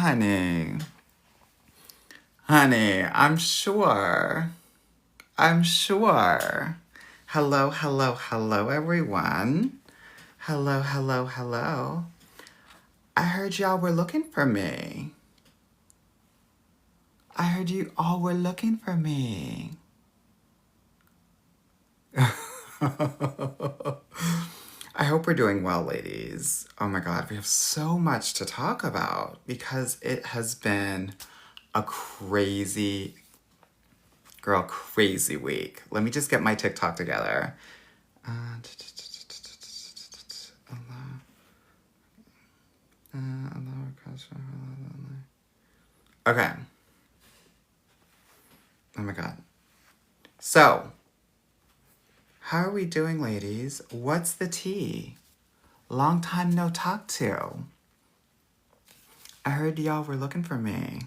Honey, honey, I'm sure. I'm sure. Hello, hello, hello, everyone. Hello, hello, hello. I heard y'all were looking for me. I heard you all were looking for me. I hope we're doing well, ladies. Oh my God, we have so much to talk about because it has been a crazy, girl, crazy week. Let me just get my TikTok together. Uh, Okay. Oh my God. So, how are we doing, ladies? What's the tea? Long time no talk to. I heard y'all were looking for me.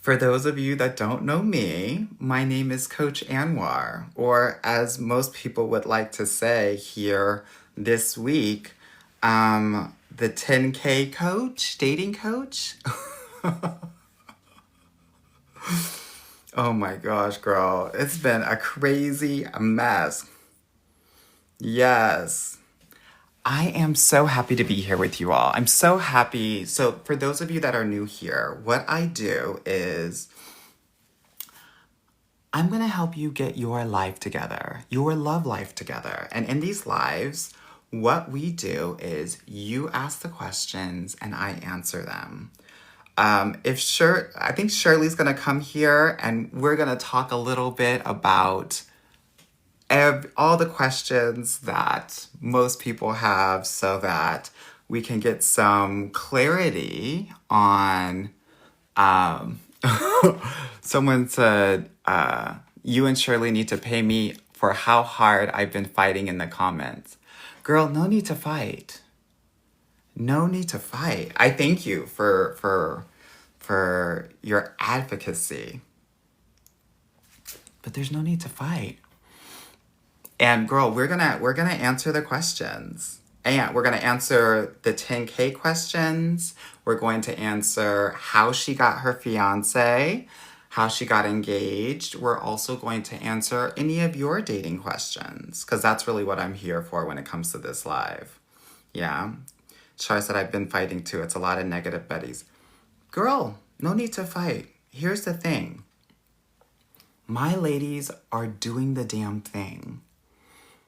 For those of you that don't know me, my name is Coach Anwar, or as most people would like to say here this week, the 10K coach, dating coach. Oh my gosh, girl. It's been a crazy mess. Yes. I am so happy to be here with you all. I'm so happy. So, for those of you that are new here, what I do is I'm going to help you get your life together, your love life together. And in these lives, what we do is you ask the questions and I answer them. I think Shirley's gonna come here and we're gonna talk a little bit about all the questions that most people have so that we can get some clarity on. Um, Someone said, you and Shirley need to pay me for how hard I've been fighting in the comments. Girl, no need to fight. No need to fight. I thank you for your advocacy, but there's no need to fight. And girl, we're gonna answer the questions. And we're gonna answer the 10K questions. We're going to answer how she got her fiance, how she got engaged. We're also going to answer any of your dating questions, because that's really what I'm here for when it comes to this live. Yeah. Shar said I've been fighting too. It's a lot of negative Bettys. Girl, no need to fight. Here's the thing. My ladies are doing the damn thing.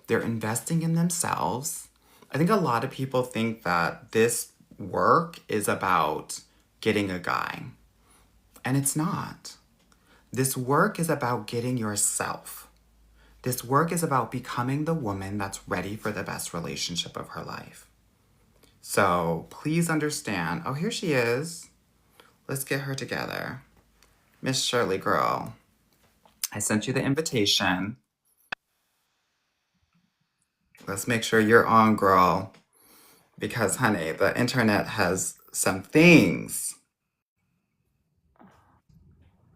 They're investing in themselves. I think a lot of people think that this work is about getting a guy, and it's not. This work is about getting yourself. This work is about becoming the woman that's ready for the best relationship of her life. So please understand. Oh, here she is. Let's get her together. Miss Shirley, girl, I sent you the invitation. Let's make sure you're on, girl, because, honey, the internet has some things.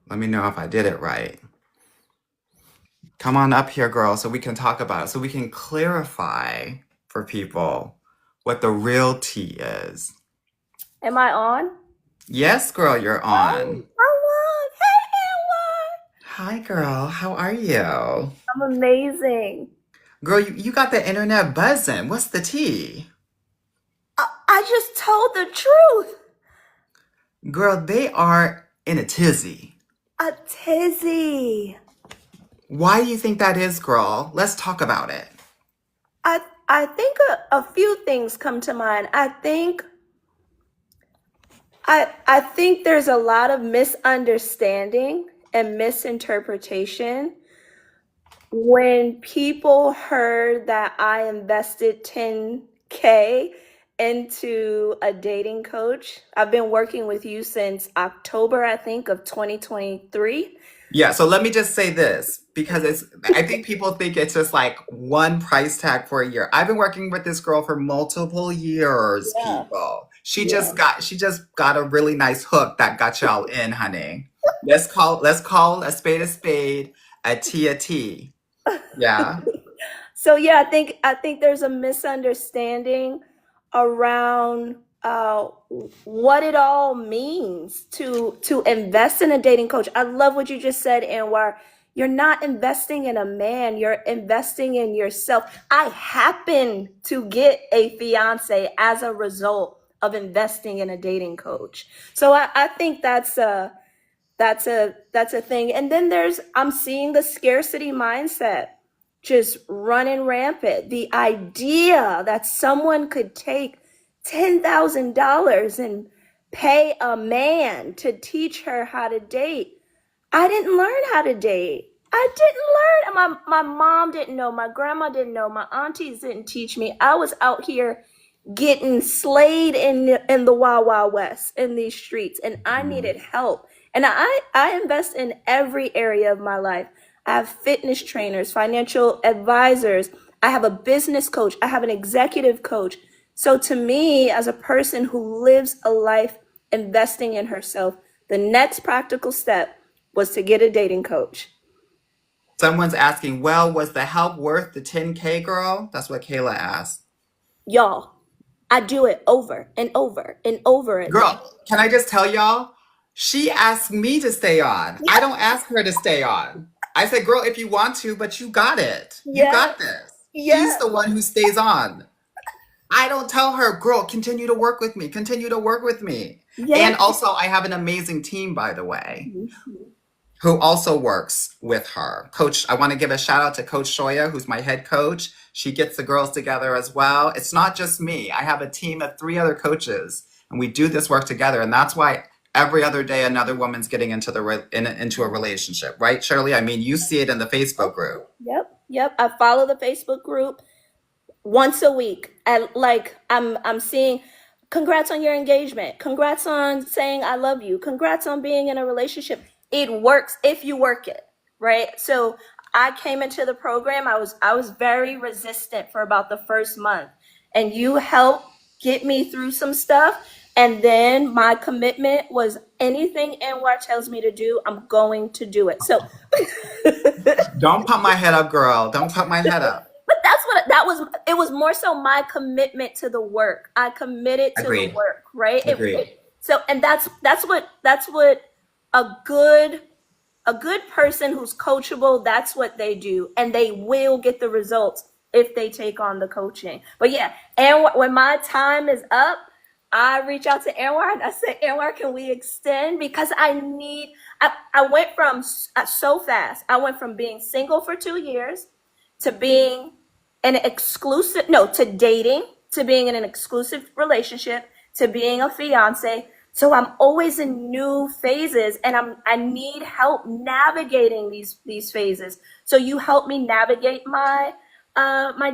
Let me know if I did it right. Come on up here, girl, so we can talk about it, so we can clarify for people what the real tea is. Am I on? Yes, girl, you're on. I'm on. Hi, girl. How are you? I'm amazing. Girl, you got the internet buzzing. What's the tea? I just told the truth. Girl, they are in a tizzy. A tizzy. Why do you think that is, girl? Let's talk about it. I think a few things come to mind. I think there's a lot of misunderstanding and misinterpretation when people heard that I invested 10K into a dating coach. I've been working with you since October, I think, of 2023. Yeah, so let me just say this because I think people think it's just like one price tag for a year. I've been working with this girl for multiple years, Yeah. people. She Yeah. just got a really nice hook that got y'all in, honey. Let's call a spade, a tea a tea. Yeah. So yeah, I think there's a misunderstanding around what it all means to invest in a dating coach. I love what you just said, Anwar. You're not investing in a man, you're investing in yourself. I happen to get a fiance as a result of investing in a dating coach. So I think that's a thing. And then I'm seeing the scarcity mindset just running rampant. The idea that someone could take $10,000 and pay a man to teach her how to date. I didn't learn how to date. I didn't learn. My mom didn't know. My grandma didn't know. My aunties didn't teach me. I was out here getting slayed in the Wild Wild West in these streets, and I Mhm. needed help. And I invest in every area of my life. I have fitness trainers, financial advisors. I have a business coach. I have an executive coach. So to me, as a person who lives a life investing in herself, the next practical step was to get a dating coach. Someone's asking, well, was the help worth the 10K, girl? That's what Kayla asked. Y'all, I do it over and over and over again. Girl, can I just tell y'all? She asked me to stay on. I don't ask her to stay on. I said, girl, if you want to, but you got it. You Yeah, got this. She's yeah, the one who stays on. I don't tell her, girl, continue to work with me, continue to work with me. yeah. And also, I have an amazing team, by the way, Mhm. who also works with her. Coach, I want to give a shout out to Coach Shoya, who's my head coach. She gets the girls together as well. It's not just me. I have a team of 3 other coaches, and we do this work together. And that's why every other day another woman's getting into into a relationship, right, Shirley? I mean, you see it in the Facebook group. Yep, yep. I follow the Facebook group once a week. And like I'm seeing congrats on your engagement. Congrats on saying I love you. Congrats on being in a relationship. It works if you work it, right? So I came into the program. I was very resistant for about the first month. And you helped get me through some stuff. And then my commitment was anything Anwar tells me to do, I'm going to do it. So Don't pump my head up, girl. Don't pump my head up. but that's what that was. It was more so my commitment to the work. I committed to the Agreed. work, right? Agreed. So, and that's what a good a good person who's coachable, that's what they do, and they will get the results if they take on the coaching. But yeah, and when my time is up, I reach out to Anwar and I say, Anwar, can we extend? Because I went from so fast. I went from being single for 2 years to being an exclusive, no, to dating, to being in an exclusive relationship, to being a fiance. So I'm always in new phases, and I need help navigating these phases. So you help me navigate my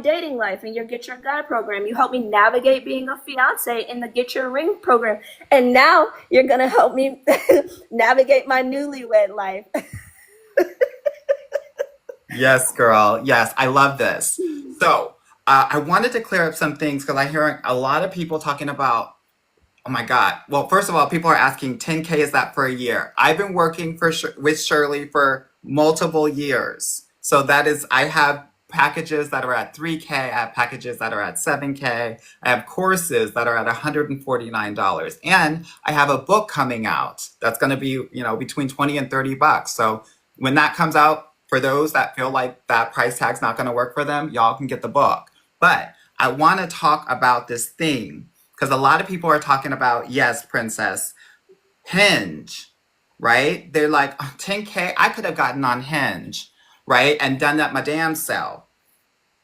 dating life in your Get Your Guy program. You help me navigate being a fiance in the Get Your Ring program. And now you're gonna help me navigate my newlywed life. Yes, girl. Yes, I love this. So, I wanted to clear up some things because I hear a lot of people talking about, oh my God. Well, first of all, people are asking 10K, is that for a year? I've been working with Shirley for multiple years. So that is, I have packages that are at 3K, I have packages that are at 7K, I have courses that are at $149. And I have a book coming out that's going to be, between 20 and 30 bucks. So when that comes out, for those that feel like that price tag's not going to work for them, y'all can get the book. But I want to talk about this thing because a lot of people are talking about, yes, princess, Hinge, right? They're like, oh, 10K, I could have gotten on Hinge, right? And done that my damn self.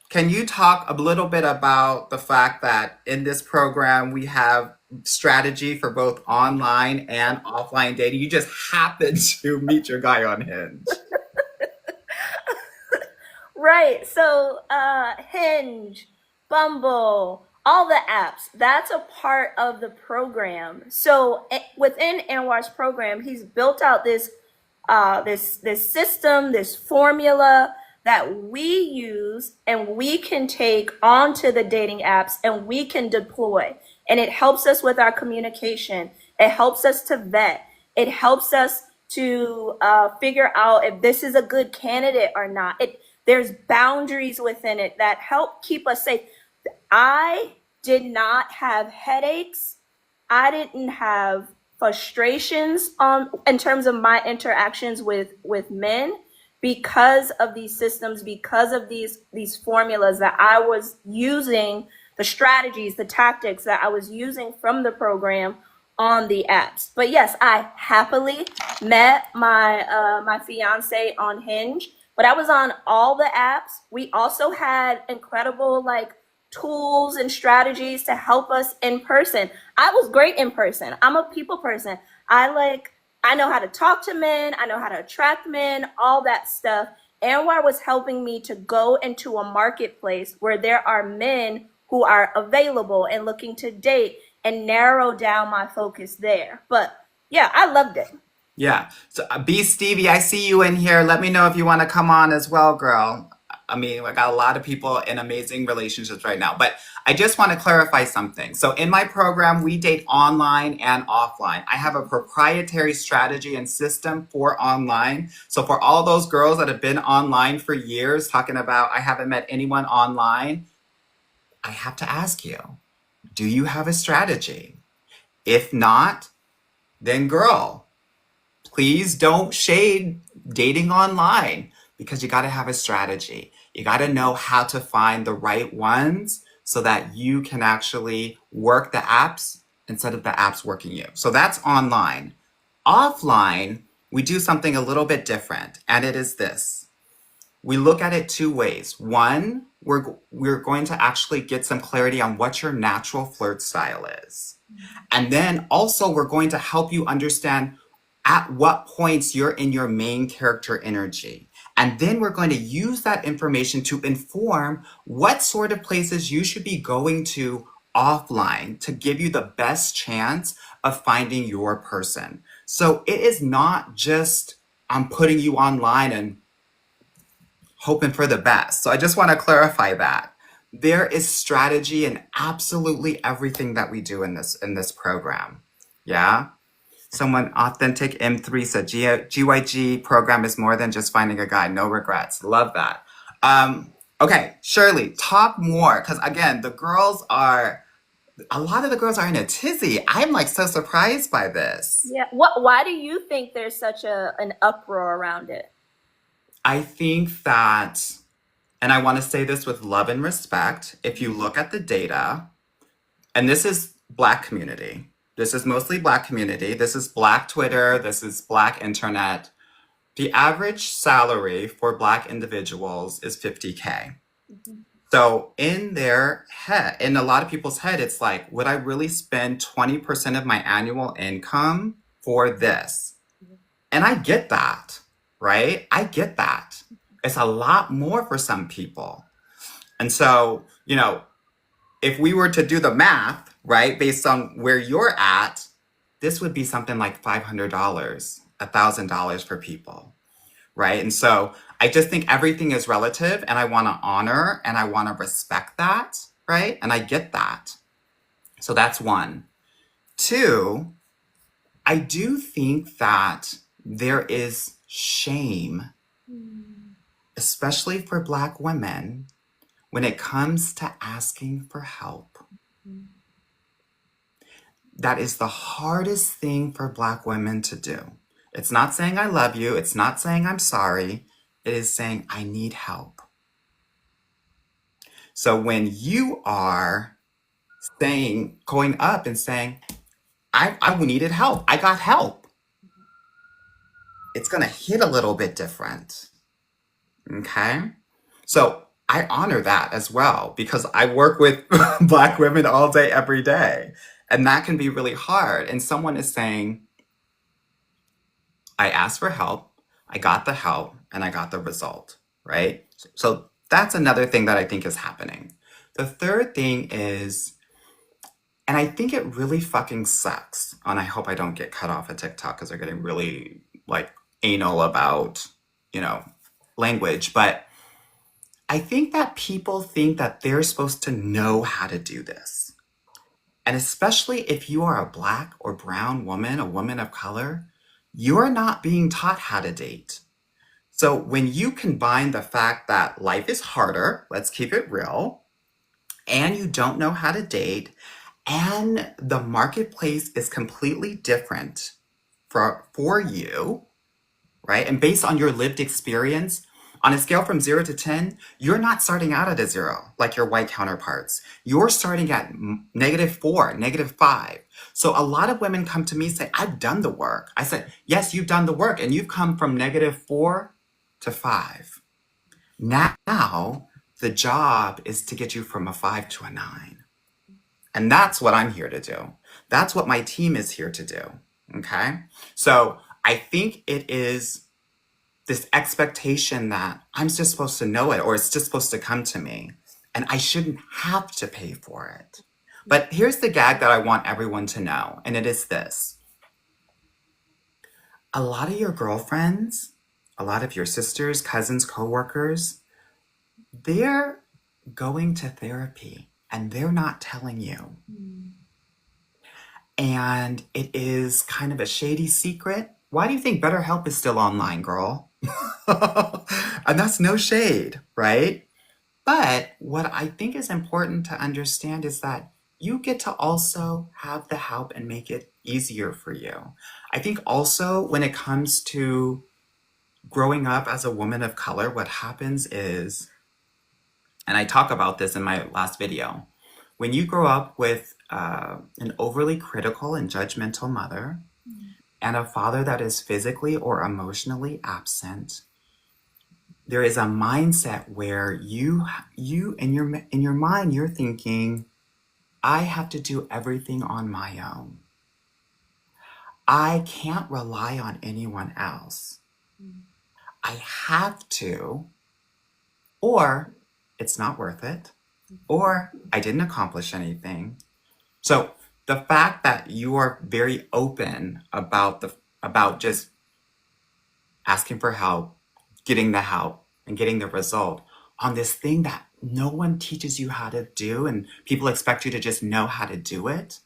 Can you talk a little bit about the fact that in this program we have strategy for both online and offline dating? You just happen to meet your guy on Hinge. Right. So, Hinge, Bumble, all the apps, that's a part of the program. So, within Anwar's program, he's built out this system, this formula that we use and we can take onto the dating apps and we can deploy. And it helps us with our communication. It helps us to vet. It helps us to figure out if this is a good candidate or not. There's boundaries within it that help keep us safe. I did not have headaches. I didn't have frustrations in terms of my interactions with men because of these systems, because of these formulas that I was using, the strategies, the tactics that I was using from the program on the apps. But yes, I happily met my fiance on Hinge, but I was on all the apps. We also had incredible tools and strategies to help us in person. I was great in person. I'm a people person. I know how to talk to men, I know how to attract men, all that stuff. Anwar was helping me to go into a marketplace where there are men who are available and looking to date and narrow down my focus there. But yeah, I loved it. Yeah. So, B Stevie, I see you in here. Let me know if you want to come on as well, girl. I mean, I got a lot of people in amazing relationships right now, but I just want to clarify something. So, in my program, we date online and offline. I have a proprietary strategy and system for online. So, for all those girls that have been online for years talking about, I haven't met anyone online, I have to ask you, do you have a strategy? If not, then girl, please don't shade dating online because you got to have a strategy. You got to know how to find the right ones so that you can actually work the apps instead of the apps working you. So that's online. Offline, we do something a little bit different, and it is this. We look at it two ways. One, we're going to actually get some clarity on what your natural flirt style is. And then also we're going to help you understand at what points you're in your main character energy. And then we're going to use that information to inform what sort of places you should be going to offline to give you the best chance of finding your person. So it is not just I'm putting you online and hoping for the best. So I just want to clarify that. There is strategy in absolutely everything that we do in this program. Yeah? Someone authentic M3 said GYG program is more than just finding a guy. No regrets. Love that. Okay, Shirley, talk more. Because again, a lot of the girls are in a tizzy. I'm like so surprised by this. Yeah. Why do you think there's such an uproar around it? I think that, and I want to say this with love and respect, if you look at the data, and this is Black community. This is mostly Black community. This is Black Twitter. This is Black internet. The average salary for Black individuals is 50K. Mhm. So in their head, in a lot of people's head, it's like, would I really spend 20% of my annual income for this? And I get that, right? I get that. It's a lot more for some people. And so, if we were to do the math, right, based on where you're at, this would be something like $500, $1,000 for people, right? And so I just think everything is relative and I want to honor and I want to respect that, right? And I get that. So that's one. Two, I do think that there is shame, especially for Black women, when it comes to asking for help. That is the hardest thing for Black women to do. It's not saying I love you. It's not saying I'm sorry. It is saying I need help. So when you are going up and saying, I needed help, I got help, it's going to hit a little bit different. Okay? So I honor that as well because I work with Black women all day, every day. And that can be really hard. And someone is saying, I asked for help, I got the help, and I got the result, right? So that's another thing that I think is happening. The third thing is, and I think it really fucking sucks, and I hope I don't get cut off of TikTok because they're getting really anal about, language, but I think that people think that they're supposed to know how to do this. And especially if you are a Black or brown woman, a woman of color, you're not being taught how to date. So when you combine the fact that life is harder, let's keep it real, and you don't know how to date, and the marketplace is completely different for you, right? And based on your lived experience, on a scale from 0 to 10, you're not starting out at a 0 like your white counterparts. You're starting at -4, -5. So a lot of women come to me and say, I've done the work. I said, yes, you've done the work, and you've come from -4 to 5. Now, the job is to get you from a 5 to a 9. And that's what I'm here to do. That's what my team is here to do. Okay. So I think it is this expectation that I'm just supposed to know it, or it's just supposed to come to me, and I shouldn't have to pay for it. But here's the gag that I want everyone to know, and it is this. A lot of your girlfriends, a lot of your sisters, cousins, coworkers, they're going to therapy and they're not telling you. And it is kind of a shady secret. Why do you think BetterHelp is still online, girl? And that's no shade, right? But what I think is important to understand is that you get to also have the help and make it easier for you. I think also when it comes to growing up as a woman of color, what happens is, and I talk about this in my last video, when you grow up with an overly critical and judgmental mother and a father that is physically or emotionally absent, there is a mindset where you in your mind, you're thinking, I have to do everything on my own. I can't rely on anyone else. I have to, or it's not worth it, or I didn't accomplish anything. So the fact that you are very open about just asking for help, getting the help, and getting the result on this thing that no one teaches you how to do and people expect you to just know how to do it,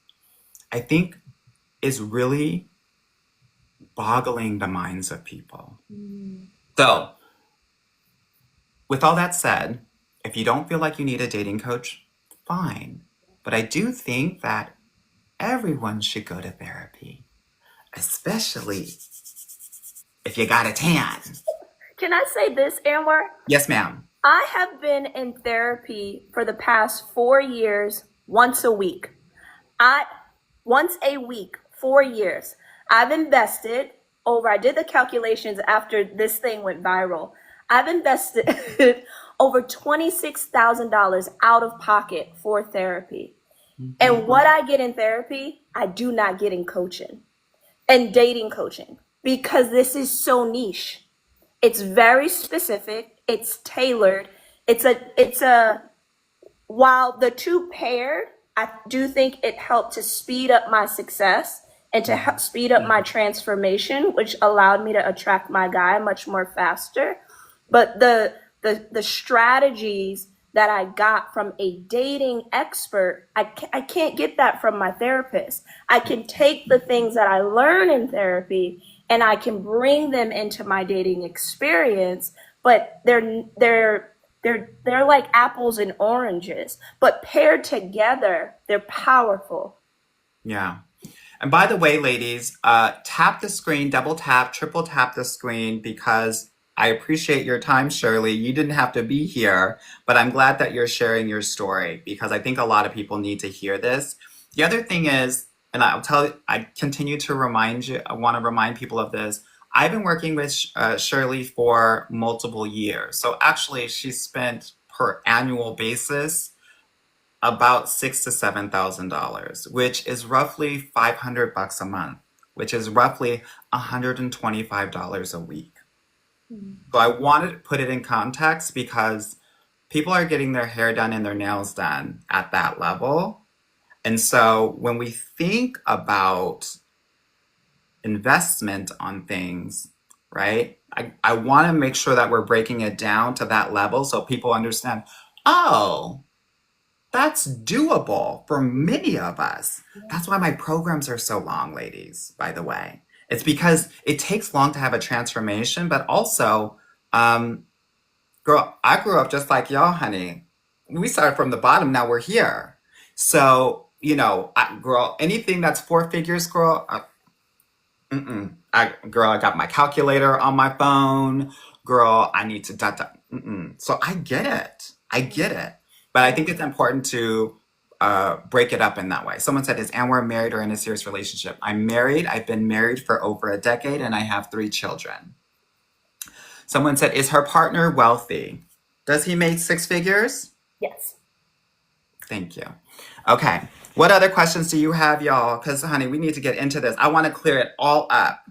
I think is really boggling the minds of people. So, with all that said, if you don't feel like you need a dating coach, fine. But I do think that everyone should go to therapy, especially if you got a tan. Can I say this, Anwar? Yes, ma'am. I have been in therapy for the past 4 years, once a week. Once a week, 4 years. I've invested I did the calculations after this thing went viral. I've invested over $26,000 out of pocket for therapy. And what I get in therapy, I do not get in coaching and dating coaching, because this is so niche. It's very specific. It's tailored. While the two paired, I do think it helped to speed up my success and to help speed up my transformation, which allowed me to attract my guy much more faster. But the strategies that I got from a dating expert, I can't get that from my therapist. I can take the things that I learn in therapy and I can bring them into my dating experience, but they're like apples and oranges, but paired together, they're powerful. Yeah. And by the way, ladies, tap the screen, double tap, triple tap the screen, because I appreciate your time, Shirley. You didn't have to be here, but I'm glad that you're sharing your story, because I think a lot of people need to hear this. The other thing is, and I continue to remind you, I want to remind people of this. I've been working with Shirley for multiple years. So actually, she spent per annual basis about $6,000 to $7,000, which is roughly $500 a month, which is roughly $125 a week. So I wanted to put it in context because people are getting their hair done and their nails done at that level. And so when we think about investment on things, right, I want to make sure that we're breaking it down to that level so people understand, oh, that's doable for many of us. That's why my programs are so long, ladies, by the way. It's because it takes long to have a transformation, but also Um, Girl, I grew up just like y'all, honey. We started from the bottom, now we're here. So, girl, anything that's four figures, girl, girl, I got my calculator on my phone. Girl, I need to dot dot. So I get it. I get it. But I think it's important to break it up in that way. Someone said, "Is Anwar married or in a serious relationship?" I'm married. I've been married for over a decade, and I have three children. Someone said, "Is her partner wealthy? Does he make six figures?" Yes. Thank you. Okay. What other questions do you have, y'all? Because, honey, we need to get into this. I want to clear it all up.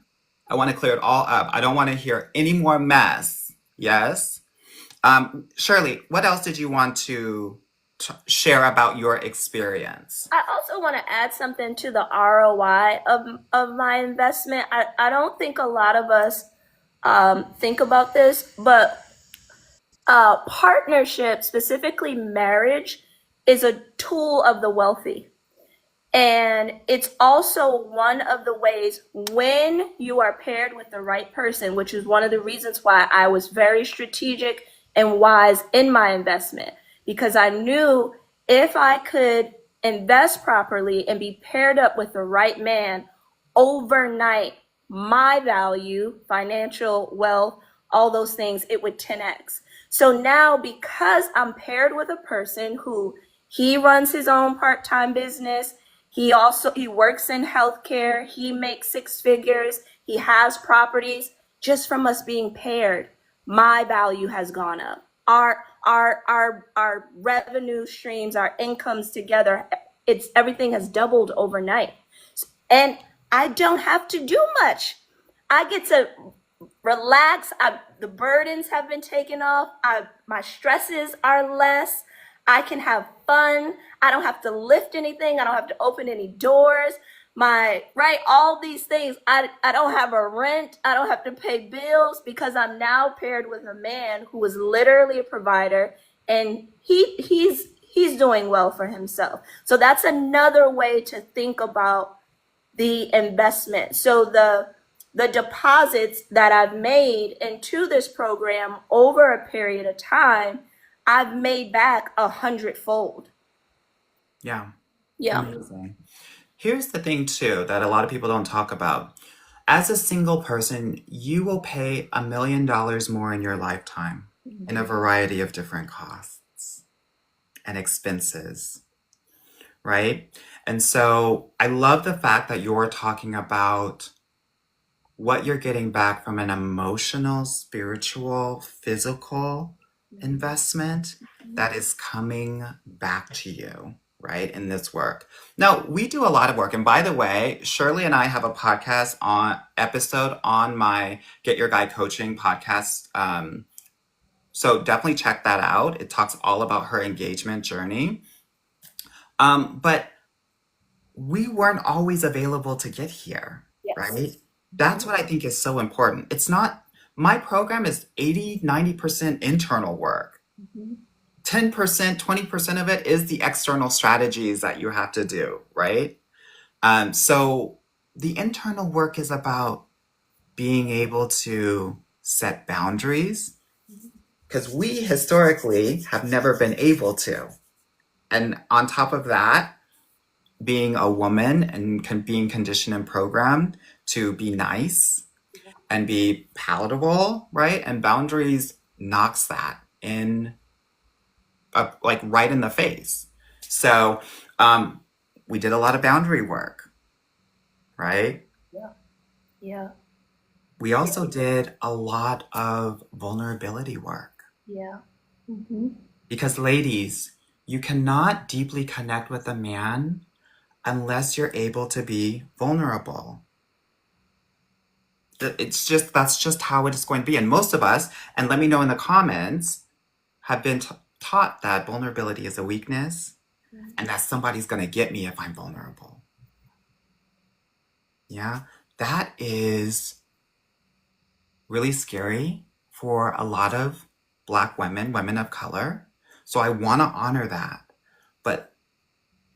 I want to clear it all up. I don't want to hear any more mess. Yes? Shirley, what else did you want to share about your experience? I also want to add something to the ROI of my investment. I don't think a lot of us think about this, but partnership, specifically marriage, is a tool of the wealthy. And it's also one of the ways when you are paired with the right person, which is one of the reasons why I was very strategic and wise in my investment, because I knew if I could invest properly and be paired up with the right man overnight, my value, financial wealth, all those things, it would 10x. So now, because I'm paired with a person who he runs his own part-time business, he works in healthcare. He makes six figures. He has properties. Just from us being paired, my value has gone up. Our revenue streams, our incomes together, it's everything has doubled overnight. And I don't have to do much. I get to relax. The burdens have been taken off. My stresses are less. I can have fun. I don't have to lift anything. I don't have to open any doors. All these things. I don't have a rent. I don't have to pay bills because I'm now paired with a man who is literally a provider, and he's doing well for himself. So that's another way to think about the investment. So the deposits that I've made into this program over a period of time, I've made back 100-fold. Yeah. Yeah. Amazing. Here's the thing, too, that a lot of people don't talk about. As a single person, you will pay $1 million more in your lifetime in a variety of different costs and expenses, right? And so I love the fact that you're talking about what you're getting back from an emotional, spiritual, physical investment that is coming back to you, right, in this work. Now, we do a lot of work. And by the way, Shirley and I have a podcast on episode on my Get Your Guide Coaching podcast. So definitely check that out. It talks all about her engagement journey. But we weren't always available to get here, Yes. right? That's what I think is so important. It's not, my program is 80, 90% internal work. 10%, 20% of it is the external strategies that you have to do, right? So the internal work is about being able to set boundaries because we historically have never been able to. And on top of that, being a woman and being conditioned and programmed to be nice and be palatable, right? And boundaries knocks that in, like right in the face. So we did a lot of boundary work, right? Yeah. Yeah. We also did a lot of vulnerability work. Yeah. Because, ladies, you cannot deeply connect with a man unless you're able to be vulnerable. That's just how it is going to be. And most of us, and let me know in the comments, have been taught that vulnerability is a weakness and that somebody's going to get me if I'm vulnerable. Yeah, that is really scary for a lot of Black women, women of color. So I want to honor that. But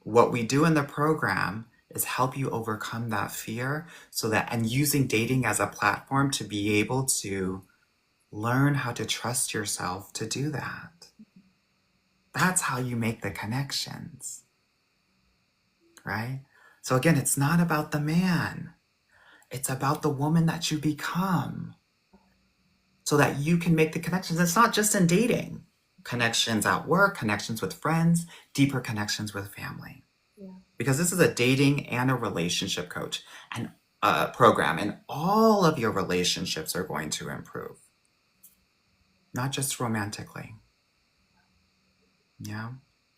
what we do in the program is help you overcome that fear and using dating as a platform to be able to Learn how to trust yourself to do that. That's how you make the connections, right? So again, it's not about the man. It's about the woman that you become so that you can make the connections. It's not just in dating. Connections at work, connections with friends, deeper connections with family. Yeah. Because this is a dating and a relationship coach and program, and all of your relationships are going to improve, not just romantically. Yeah.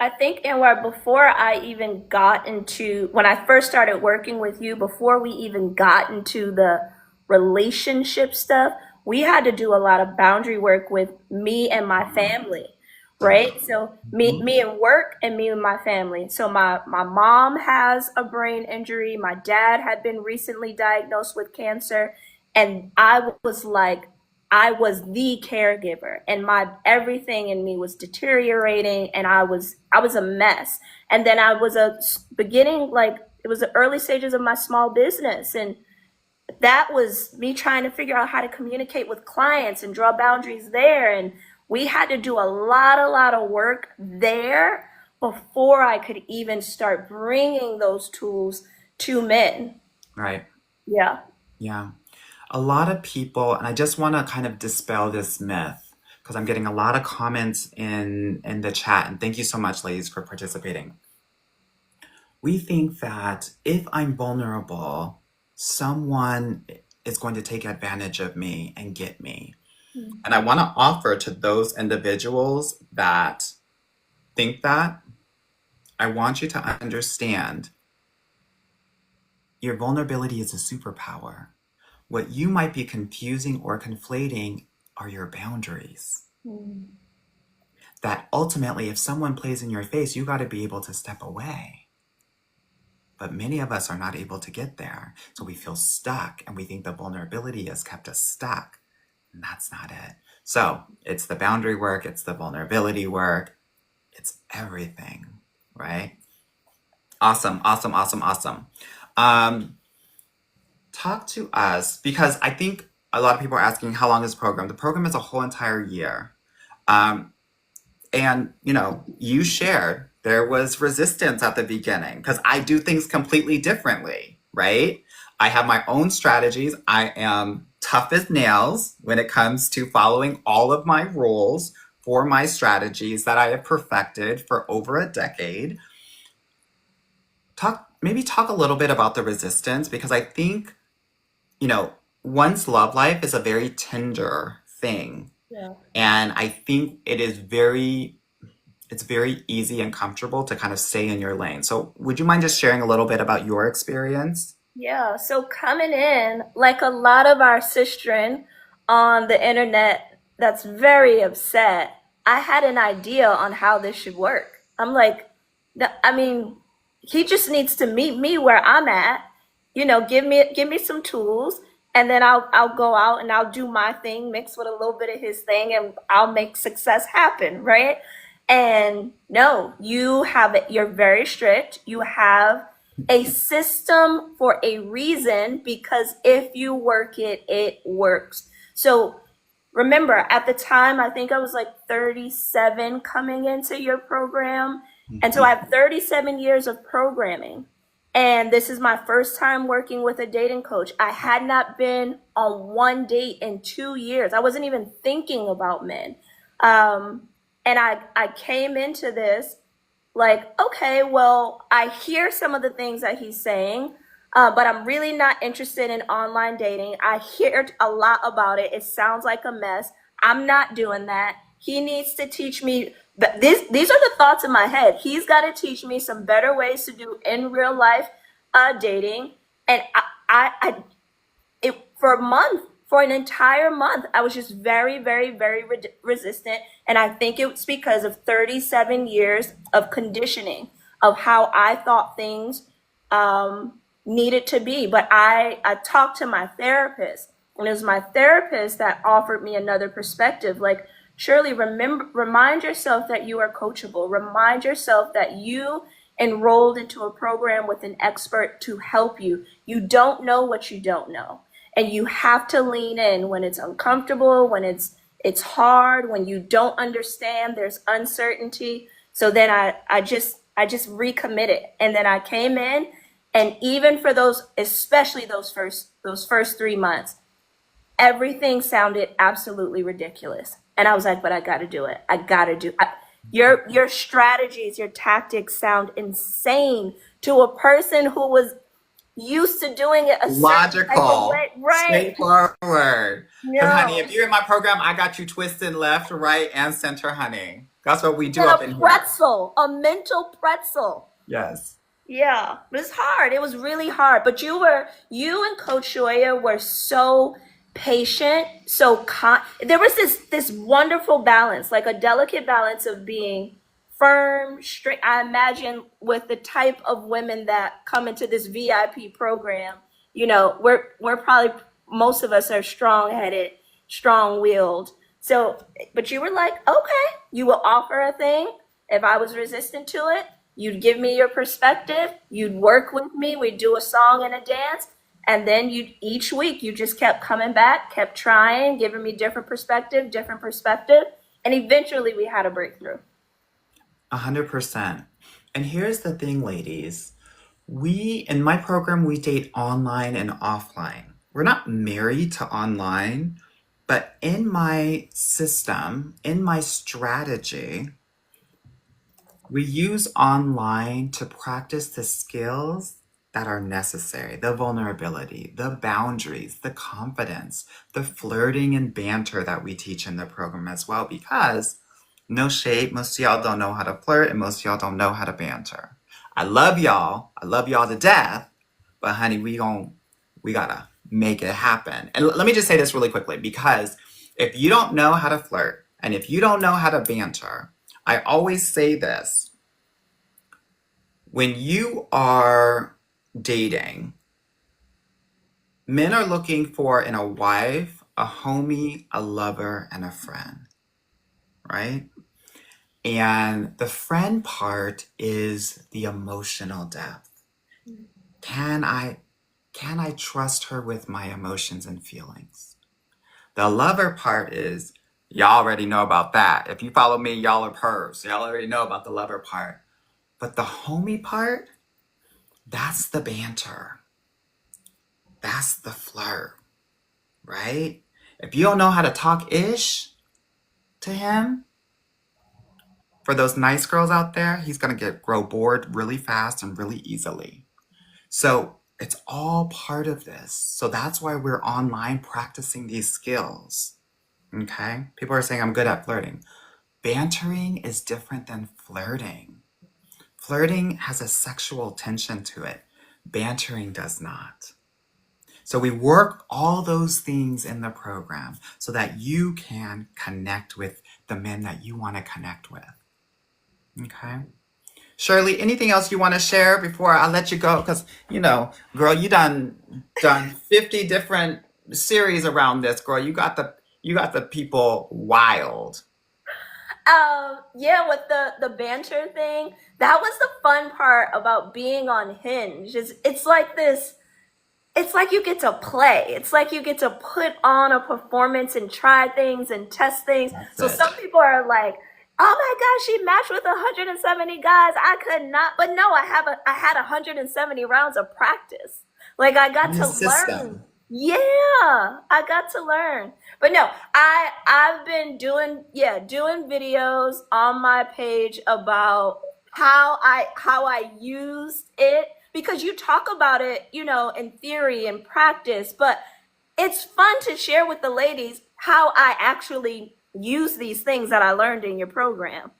I think, Anwar, before I even got into, when I first started working with you, before we even got into the relationship stuff, we had to do a lot of boundary work with me and my family, right? So me, Mhm. me and work and me and my family. So my mom has a brain injury. My dad had been recently diagnosed with cancer. And I was the caregiver, and my everything in me was deteriorating, and I was a mess. And then I was beginning, like, it was the early stages of my small business, and that was me trying to figure out how to communicate with clients and draw boundaries there. And we had to do a lot of work there before I could even start bringing those tools to men. Right. Yeah. Yeah. A lot of people, and I just want to kind of dispel this myth because I'm getting a lot of comments in the chat, and thank you so much, ladies, for participating. We think that if I'm vulnerable, someone is going to take advantage of me and get me. And I want to offer to those individuals that think that, I want you to understand your vulnerability is a superpower. What you might be confusing or conflating are your boundaries. Mm. That ultimately, if someone plays in your face, you got to be able to step away. But many of us are not able to get there. So we feel stuck and we think the vulnerability has kept us stuck. And that's not it. So it's the boundary work, it's the vulnerability work, it's everything, right? Awesome, awesome, awesome, awesome. Talk to us because I think a lot of people are asking how long is the program? The program is a whole entire year. Um, and you shared there was resistance at the beginning because I do things completely differently, right? I have my own strategies. I am tough as nails when it comes to following all of my rules for my strategies that I have perfected for over a decade. Maybe talk a little bit about the resistance because I think one's love life is a very tender thing. Yeah. And I think it's very easy and comfortable to kind of stay in your lane. So would you mind just sharing a little bit about your experience? Yeah, so coming in, like a lot of our sistren on the internet that's very upset, I had an idea on how this should work. I'm like, I mean, he just needs to meet me where I'm at, give me some tools, and then I'll go out and I'll do my thing, mix with a little bit of his thing, and I'll make success happen, right? And no, you're very strict. You have a system for a reason because if you work it, it works. So remember, at the time, I think I was like 37 coming into your program. And so I have 37 years of programming. And this is my first time working with a dating coach. I had not been on one date in 2 years. I wasn't even thinking about men. And I came into this like, okay, well, I hear some of the things that he's saying, but I'm really not interested in online dating. I hear a lot about it. It sounds like a mess. I'm not doing that. He needs to teach me. These are the thoughts in my head. He's got to teach me some better ways to do in real life dating. And for a month, for an entire month, I was just very, very, very resistant. And I think it's because of 37 years of conditioning of how I thought things needed to be. But I talked to my therapist, and it was my therapist that offered me another perspective. Like, Shirley, remind yourself that you are coachable. Remind yourself that you enrolled into a program with an expert to help you. You don't know what you don't know. And you have to lean in when it's uncomfortable, when it's It's hard when you don't understand, there's uncertainty. So then I just recommitted. And then I came in, and even for those, especially those first 3 months, everything sounded absolutely ridiculous. And I was like, but I got to do it. I got to do your strategies, your tactics sound insane to a person who was used to doing it a certain type of Logical, way. Right. straightforward. Because, honey, if No. you're in my program, I got you twisted left, right, and center, honey. That's what we do And up a in here. pretzel, a mental pretzel. Yes. Yeah, it was hard. It was really hard. But you and Coach Shoya were so patient, there was this wonderful balance, like a delicate balance of being firm, strict. I imagine with the type of women that come into this VIP program, we're probably, most of us are strong-headed, strong-willed. So, but you were like, okay, you will offer a thing. If I was resistant to it, you'd give me your perspective, you'd work with me, we'd do a song and a dance, and then you each week you just kept coming back, kept trying, giving me different perspective, and eventually we had a breakthrough. 100%. And here's the thing, ladies. In my program, we date online and offline. We're not married to online, but in my system, in my strategy, we use online to practice the skills that are necessary: the vulnerability, the boundaries, the confidence, the flirting and banter that we teach in the program as well. Because, no shade, most of y'all don't know how to flirt and most of y'all don't know how to banter. I love y'all. I love y'all to death. But honey, we gotta make it happen. And let me just say this really quickly, because if you don't know how to flirt and if you don't know how to banter, I always say this: when you are dating, men are looking for in a wife, a homie, a lover, and a friend, right? And the friend part is the emotional depth. Can I trust her with my emotions and feelings? The lover part is, y'all already know about that. If you follow me, y'all are pers. Y'all already know about the lover part. But the homie part, that's the banter. That's the flirt, right? If you don't know how to talk ish to him, for those nice girls out there, he's gonna grow bored really fast and really easily. So it's all part of this. So that's why we're online practicing these skills. Okay? People are saying I'm good at flirting. Bantering is different than flirting. Flirting has a sexual tension to it. Bantering does not. So we work all those things in the program so that you can connect with the men that you want to connect with. Okay? Shirley, anything else you want to share before I let you go? Because, girl, you done 50 different series around this, girl. You got the people wild. Yeah, with the banter thing, that was the fun part about being on Hinge. It's like you get to play. It's like you get to put on a performance and try things and test things. That's So it. some people are like, "Oh my gosh, she matched with 170 guys. I could not." But no, I had 170 rounds of practice. Like I got In the to learn. system. Yeah, I got to learn. But no, I've been doing videos on my page about how I used it, because you talk about it, in theory and practice, but it's fun to share with the ladies how I actually use these things that I learned in your program.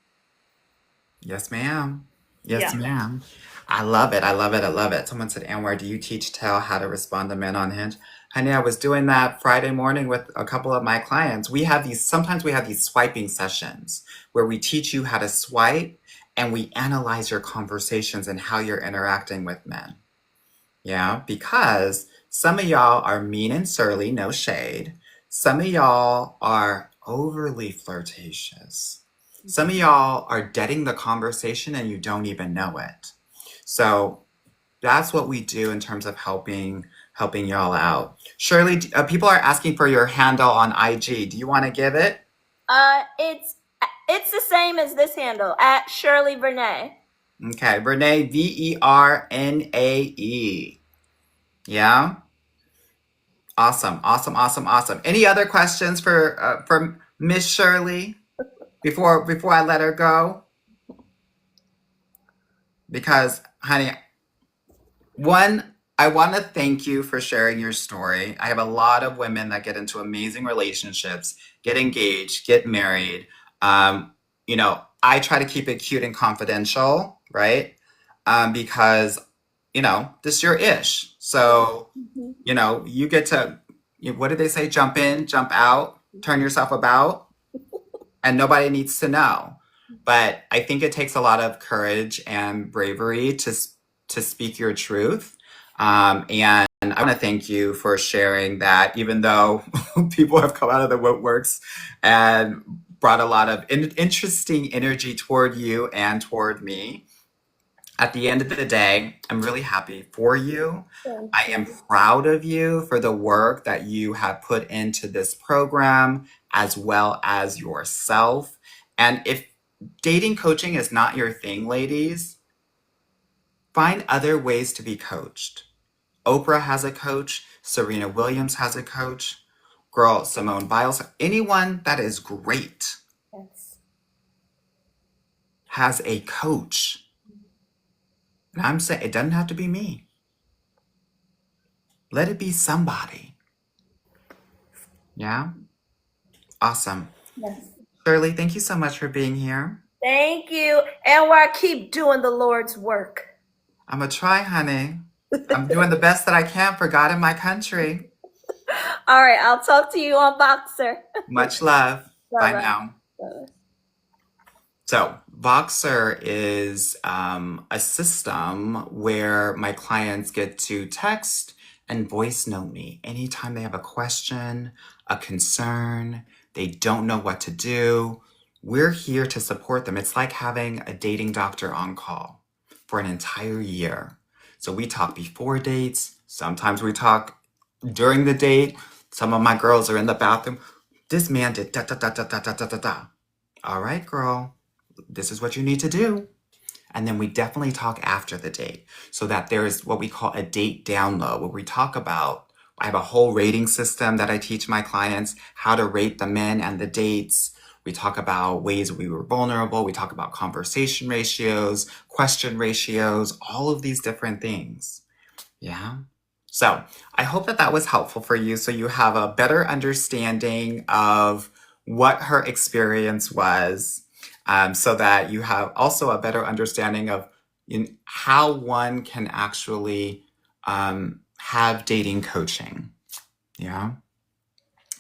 Yes, ma'am. Yes, Yeah. ma'am. I love it. I love it. I love it. Someone said, Anwar, do you teach Tell how to respond to men on Hinge? Honey, I was doing that Friday morning with a couple of my clients. Sometimes we have these swiping sessions where we teach you how to swipe and we analyze your conversations and how you're interacting with men. Yeah, because some of y'all are mean and surly, no shade. Some of y'all are overly flirtatious. Some of y'all are deading the conversation and you don't even know it. So that's what we do in terms of helping y'all out. Shirley, people are asking for your handle on IG. Do you want to give it? It's the same as this handle at Shirley Vernay. Okay, Vernae, Vernae. Yeah? Awesome, awesome, awesome, awesome. Any other questions for Miss Shirley before I let her go? Because, honey, one, I want to thank you for sharing your story. I have a lot of women that get into amazing relationships, get engaged, get married. Um, I try to keep it cute and confidential, right? Because, this is your ish. So, Mhm. you get to, what did they say? Jump in, jump out, turn yourself about, and nobody needs to know. But I think it takes a lot of courage and bravery to speak your truth. And I want to thank you for sharing that, even though people have come out of the woodworks and brought a lot of interesting energy toward you and toward me. At the end of the day, I'm really happy for you. Thank I am you. proud of you for the work that you have put into this program, as well as yourself. And if dating coaching is not your thing, ladies, find other ways to be coached. Oprah has a coach, Serena Williams has a coach, girl, Simone Biles, anyone that is great Yes. has a coach. And I'm saying it doesn't have to be me. Let it be somebody. Yeah? Awesome. Yes. Shirley, thank you so much for being here. Thank you. And where I keep doing the Lord's work. I'm going to try, honey. I'm doing the best that I can for God and my country. All right, I'll talk to you on Boxer. Much love. Bye Bye bye. now. So, Voxer is a system where my clients get to text and voice note me anytime they have a question, a concern, they don't know what to do. We're here to support them. It's like having a dating doctor on call for an entire year. So, we talk before dates, sometimes we talk during the date. Some of my girls are in the bathroom. This man did da da da da da da da da da. All right, girl, this is what you need to do. And then we definitely talk after the date so that there is what we call a date download, where we talk about, I have a whole rating system that I teach my clients how to rate the men and the dates. We talk about ways we were vulnerable. We talk about conversation ratios, question ratios, all of these different things. Yeah. So I hope that that was helpful for you so you have a better understanding of what her experience was, so that you have also a better understanding of how one can actually have dating coaching. Yeah.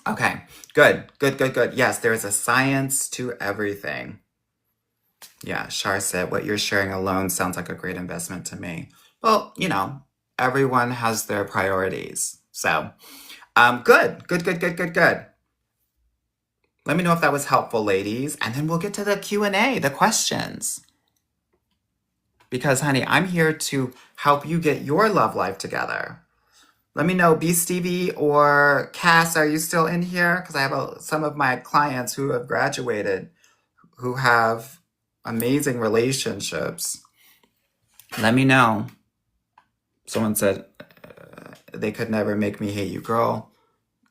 Okay. Good. Good. Good. Good. Yes, there is a science to everything. Yeah, Shar said, what you're sharing alone sounds like a great investment to me. Well, everyone has their priorities. So, good, good, good, good, good, good. Let me know if that was helpful, ladies, and then we'll get to the Q&A, the questions. Because, honey, I'm here to help you get your love life together. Let me know, B. Stevie or Cass, are you still in here? Because I have some of my clients who have graduated who have amazing relationships. Let me know. Someone said they could never make me hate you, girl.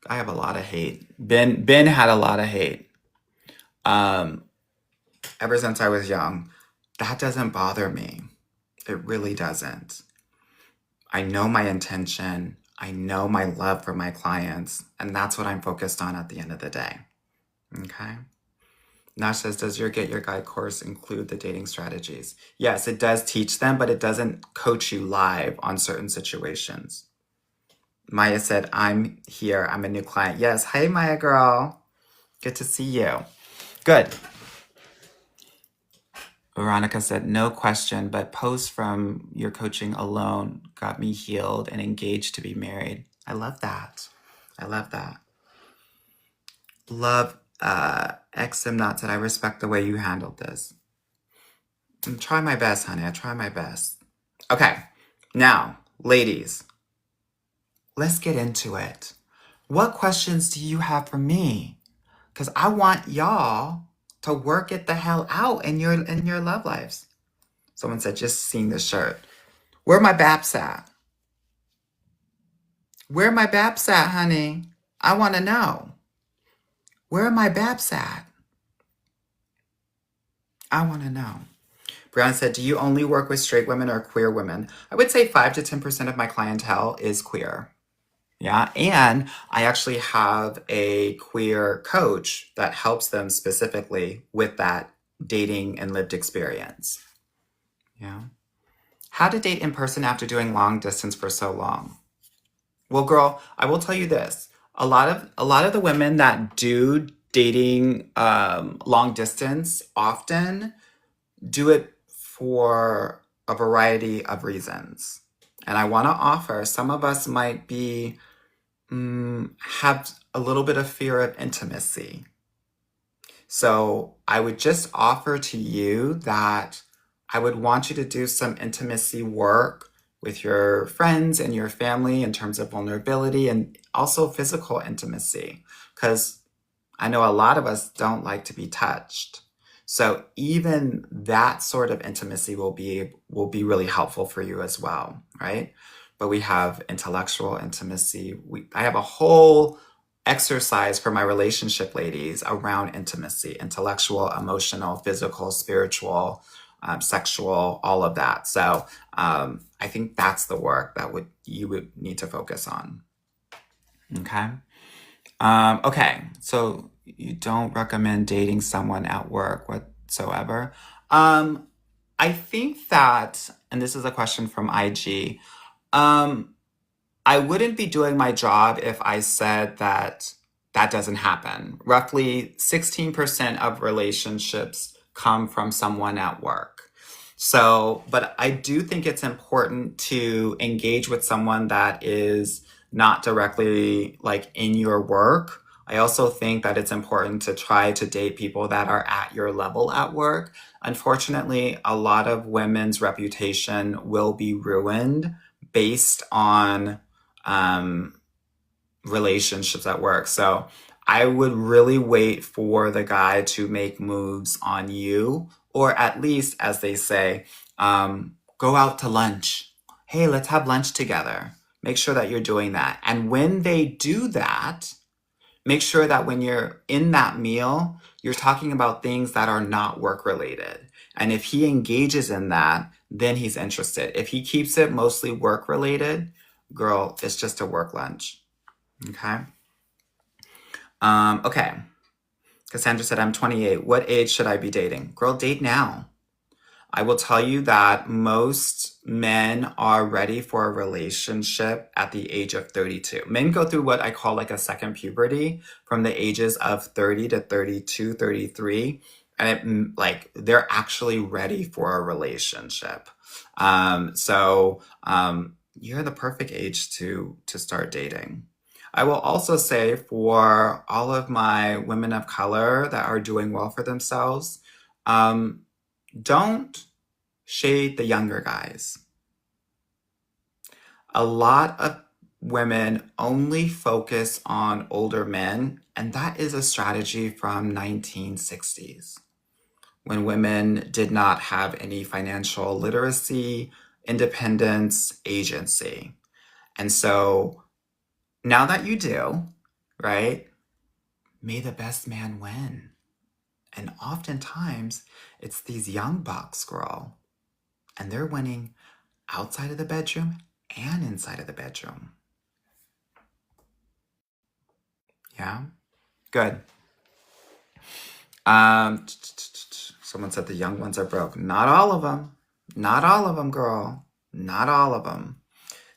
I have a lot of hate. Ben had a lot of hate. Um, ever since I was young. That doesn't bother me. It really doesn't. I know my intention. I know my love for my clients, and that's what I'm focused on at the end of the day. Okay. Nash says, does your Get Your Guide course include the dating strategies? Yes, it does teach them, but it doesn't coach you live on certain situations. Maya said, I'm here. I'm a new client. Yes. Hey, Maya girl. Good to see you. Good. Veronica said, no question, but posts from your coaching alone got me healed and engaged to be married. I love that. I love that. Love Not said, I respect the way you handled this. I try my best, honey. I try my best. Okay. Now, ladies, let's get into it. What questions do you have for me? Because I want y'all to work it the hell out in your love lives. Someone said, just seeing the shirt. Where my baps at? Where my baps at, honey? I want to know. Where are my baps at? I want to know. Brianna said, do you only work with straight women or queer women? I would say 5 to 10% of my clientele is queer. Yeah. And I actually have a queer coach that helps them specifically with that dating and lived experience. Yeah. How to date in person after doing long distance for so long. Well, girl, I will tell you this. A lot of the women that do dating long distance often do it for a variety of reasons. And I want to offer some of us might be have a little bit of fear of intimacy. So I would just offer to you that I would want you to do some intimacy work with your friends and your family in terms of vulnerability and also physical intimacy. Because I know a lot of us don't like to be touched. So even that sort of intimacy will be really helpful for you as well, right? But we have intellectual intimacy. I have a whole exercise for my relationship ladies around intimacy, intellectual, emotional, physical, spiritual, sexual, all of that. So I think that's the work that you would need to focus on. Okay. Okay, so you don't recommend dating someone at work whatsoever. Um, I think that, and this is a question from IG, um, I wouldn't be doing my job if I said that that doesn't happen. Roughly 16% of relationships come from someone at work. So, but I do think it's important to engage with someone that is not directly like in your work. I also think that it's important to try to date people that are at your level at work. Unfortunately, a lot of women's reputation will be ruined based on um, relationships at work. So I would really wait for the guy to make moves on you, or at least, as they say, go out to lunch. Hey, let's have lunch together. Make sure that you're doing that. And when they do that, make sure that when you're in that meal, you're talking about things that are not work related. And if he engages in that, then he's interested. If he keeps it mostly work related, girl, it's just a work lunch. Okay. Okay. Cassandra said, I'm 28. What age should I be dating? Girl, date now. I will tell you that most men are ready for a relationship at the age of 32. Men go through what I call like a second puberty from the ages of 30 to 32, 33. And like they're actually ready for a relationship. You're the perfect age to start dating. I will also say for all of my women of color that are doing well for themselves, um, don't shade the younger guys. A lot of women only focus on older men, and that is a strategy from 1960s when women did not have any financial literacy, independence, agency. And so now that you do, right, may the best man win. And oftentimes it's these young bucks, girl, and they're winning outside of the bedroom and inside of the bedroom. Yeah, good. Someone said the young ones are broke. Not all of them. Not all of them, girl. Not all of them.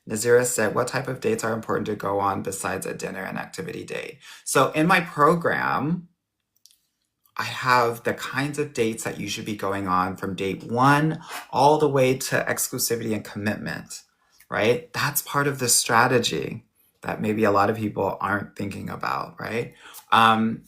Nazira said, what type of dates are important to go on besides a dinner and activity date? So in my program, I have the kinds of dates that you should be going on from date one all the way to exclusivity and commitment, right? That's part of the strategy that maybe a lot of people aren't thinking about, right?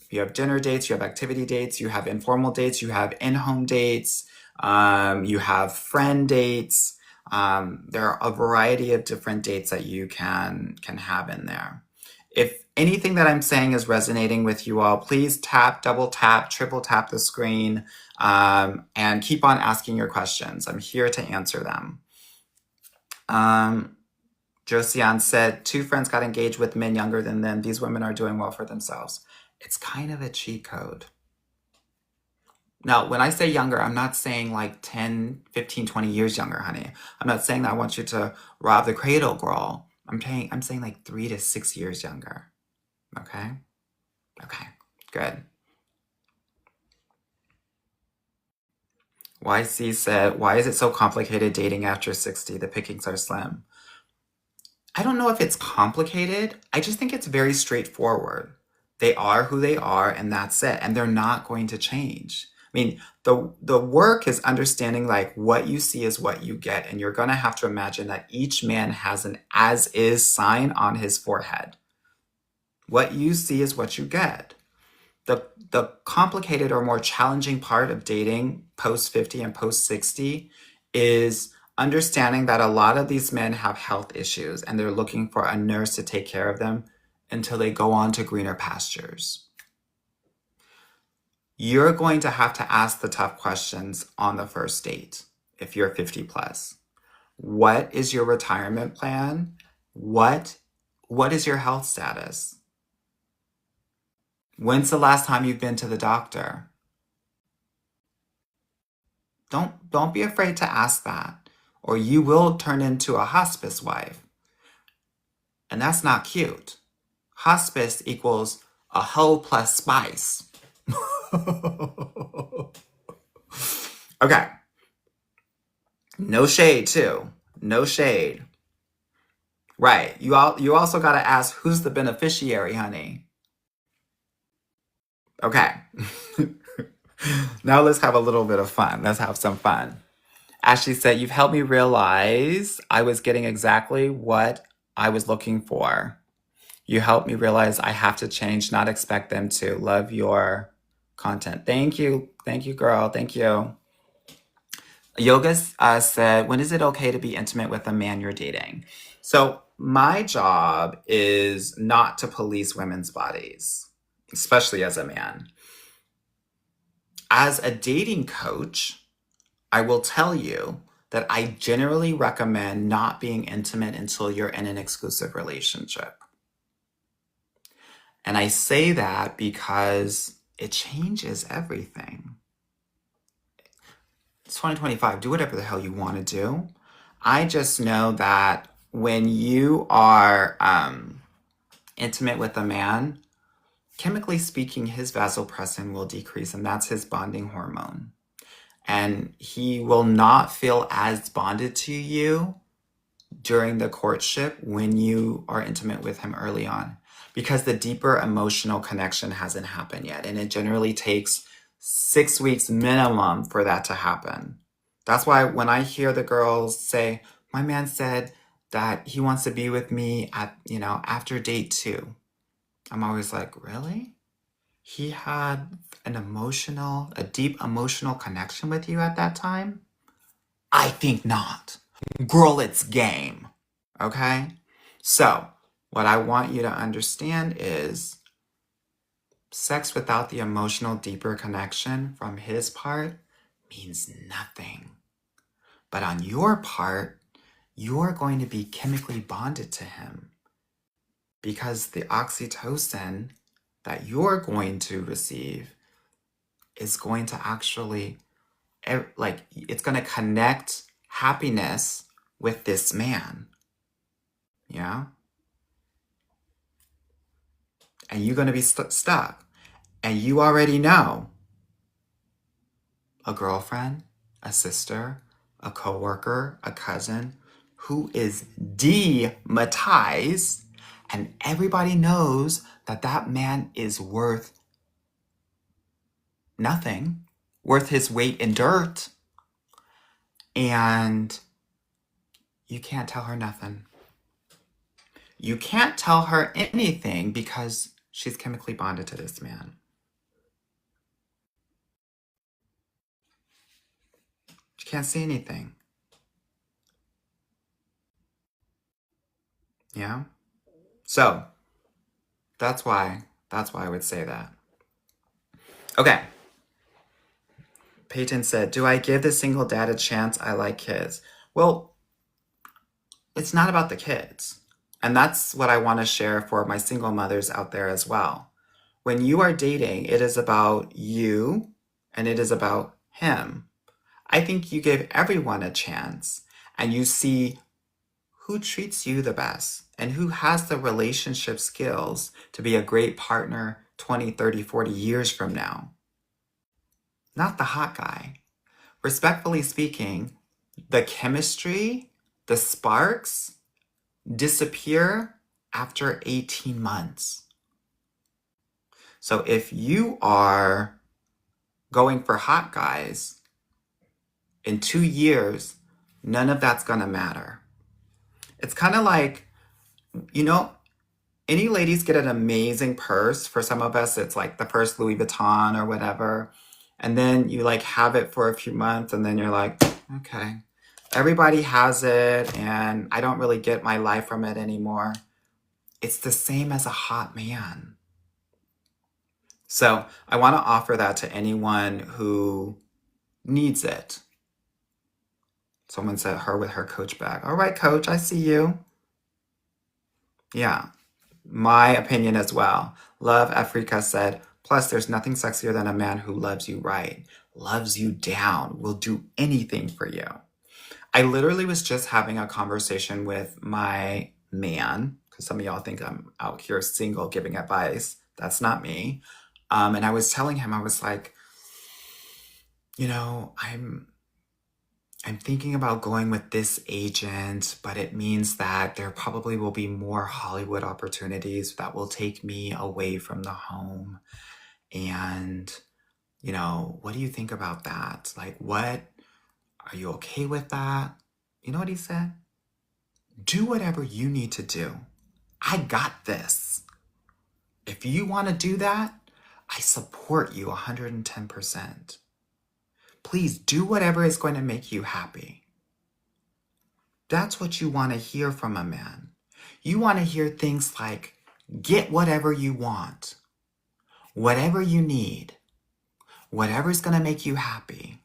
You have dinner dates, you have activity dates, you have informal dates, you have in-home dates, you have friend dates. There are a variety of different dates that you can have in there. If anything that I'm saying is resonating with you all, please tap, double tap, triple tap the screen, and keep on asking your questions. I'm here to answer them. Josiane said, 2 friends got engaged with men younger than them. These women are doing well for themselves. It's kind of a cheat code. Now, when I say younger, I'm not saying like 10, 15, 20 years younger, honey. I'm not saying that I want you to rob the cradle, girl. I'm saying like 3 to 6 years younger. Okay? Okay, good. YC said, why is it so complicated dating after 60? The pickings are slim. I don't know if it's complicated. I just think it's very straightforward. They are who they are, and that's it. And they're not going to change. I mean, the work is understanding like what you see is what you get, and you're going to have to imagine that each man has an as is sign on his forehead. What you see is what you get. The complicated or more challenging part of dating post 50 and post 60 is understanding that a lot of these men have health issues and they're looking for a nurse to take care of them until they go on to greener pastures. You're going to have to ask the tough questions on the first date if you're 50 plus. What is your retirement plan? What is your health status? When's the last time you've been to the doctor? Don't be afraid to ask that, or you will turn into a hospice wife. And that's not cute. Hospice equals a hoe plus spice. Okay. No shade too. No shade. Right. You also got to ask who's the beneficiary, honey. Okay. Now let's have a little bit of fun. Let's have some fun. Ashley said, you've helped me realize I was getting exactly what I was looking for. You helped me realize I have to change, not expect them to. Love your content. Thank you. Thank you, girl. Thank you. Yoga said, when is it okay to be intimate with a man you're dating? So my job is not to police women's bodies, especially as a man. As a dating coach, I will tell you that I generally recommend not being intimate until you're in an exclusive relationship. And I say that because it changes everything. It's 2025. Do whatever the hell you want to do. I just know that when you are intimate with a man, chemically speaking, his vasopressin will decrease, and that's his bonding hormone. And he will not feel as bonded to you during the courtship when you are intimate with him early on, because the deeper emotional connection hasn't happened yet. And it generally takes 6 weeks minimum for that to happen. That's why when I hear the girls say, my man said that he wants to be with me at, after date 2, I'm always like, really? He had a deep emotional connection with you at that time? I think not. Girl, it's game. Okay? So, what I want you to understand is sex without the emotional, deeper connection from his part means nothing. But on your part, you're going to be chemically bonded to him because the oxytocin that you're going to receive is going to actually, it's going to connect happiness with this man. Yeah? And you're going to be stuck. And you already know a girlfriend, a sister, a coworker, a cousin who is dematized, and everybody knows that that man is worth nothing, worth his weight in dirt, and you can't tell her nothing. You can't tell her anything because she's chemically bonded to this man. She can't see anything. Yeah? So, That's why. That's why I would say that. Okay. Peyton said, do I give the single dad a chance? I like kids. Well, it's not about the kids. And that's what I want to share for my single mothers out there as well. When you are dating, it is about you and it is about him. I think you give everyone a chance and you see who treats you the best and who has the relationship skills to be a great partner 20, 30, 40 years from now. Not the hot guy. Respectfully speaking, the chemistry, the sparks disappear after 18 months. So if you are going for hot guys, in 2 years, none of that's gonna matter. It's kind of like, you know, any ladies get an amazing purse. For some of us, it's like the first Louis Vuitton or whatever. And then you like have it for a few months and then you're like, okay, everybody has it and I don't really get my life from it anymore. It's the same as a hot man. So I want to offer that to anyone who needs it. Someone said her with her Coach bag. All right, Coach, I see you. Yeah, my opinion as well. Love Africa said, plus there's nothing sexier than a man who loves you right, loves you down, will do anything for you. I literally was just having a conversation with my man, because some of y'all think I'm out here single giving advice. That's not me. And I was telling him, I was like, you know, I'm thinking about going with this agent, but it means that there probably will be more Hollywood opportunities that will take me away from the home. And, you know, what do you think about that? Like, what? Are you okay with that? You know what he said? Do whatever you need to do. I got this. If you want to do that, I support you 110%. Please do whatever is going to make you happy. That's what you want to hear from a man. You want to hear things like, get whatever you want, whatever you need, whatever's going to make you happy.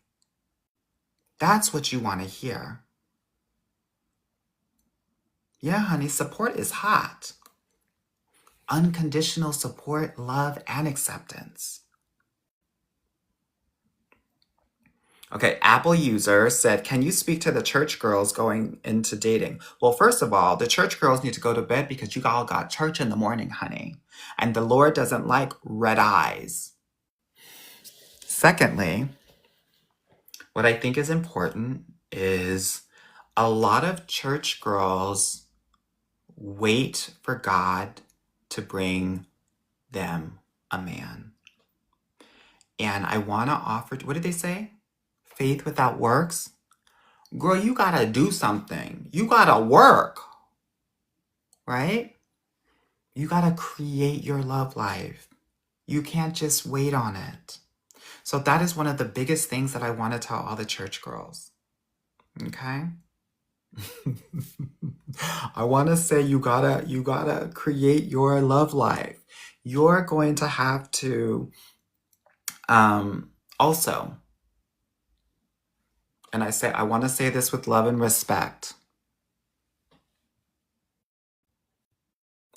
That's what you want to hear. Yeah, honey, support is hot. Unconditional support, love, and acceptance. Okay, Apple user said, can you speak to the church girls going into dating? Well, first of all, the church girls need to go to bed because you all got church in the morning, honey. And the Lord doesn't like red eyes. Secondly, what I think is important is a lot of church girls wait for God to bring them a man. And I want to offer, what did they say? Faith without works? Girl, you gotta do something. You gotta work, right? You gotta create your love life. You can't just wait on it. So that is one of the biggest things that I want to tell all the church girls. Okay? I want to say you gotta create your love life. You're going to have to also, and I want to say this with love and respect.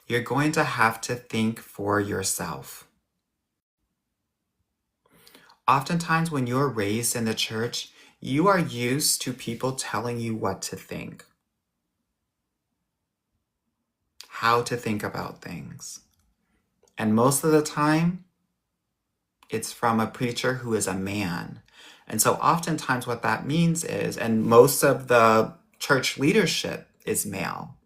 You're going to have to think for yourself. Oftentimes, when you're raised in the church, you are used to people telling you what to think, how to think about things. And most of the time, it's from a preacher who is a man. And so oftentimes what that means is, and most of the church leadership is male.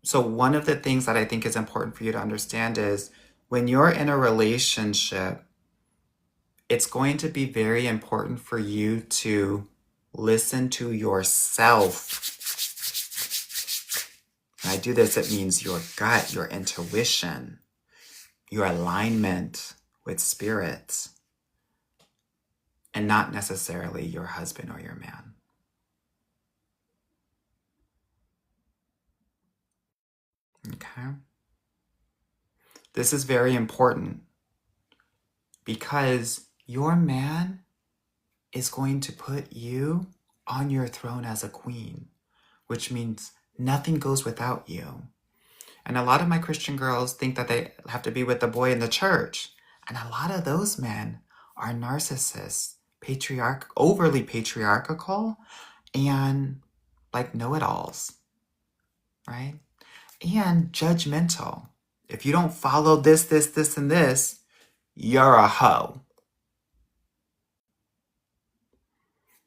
So one of the things that I think is important for you to understand is when you're in a relationship, it's going to be very important for you to listen to yourself. When I do this, it means your gut, your intuition, your alignment with spirit, and not necessarily your husband or your man. Okay? This is very important because your man is going to put you on your throne as a queen, which means nothing goes without you. And a lot of my Christian girls think that they have to be with the boy in the church. And a lot of those men are narcissists, overly patriarchal, and like know-it-alls, right? And judgmental. If you don't follow this, and this, you're a hoe.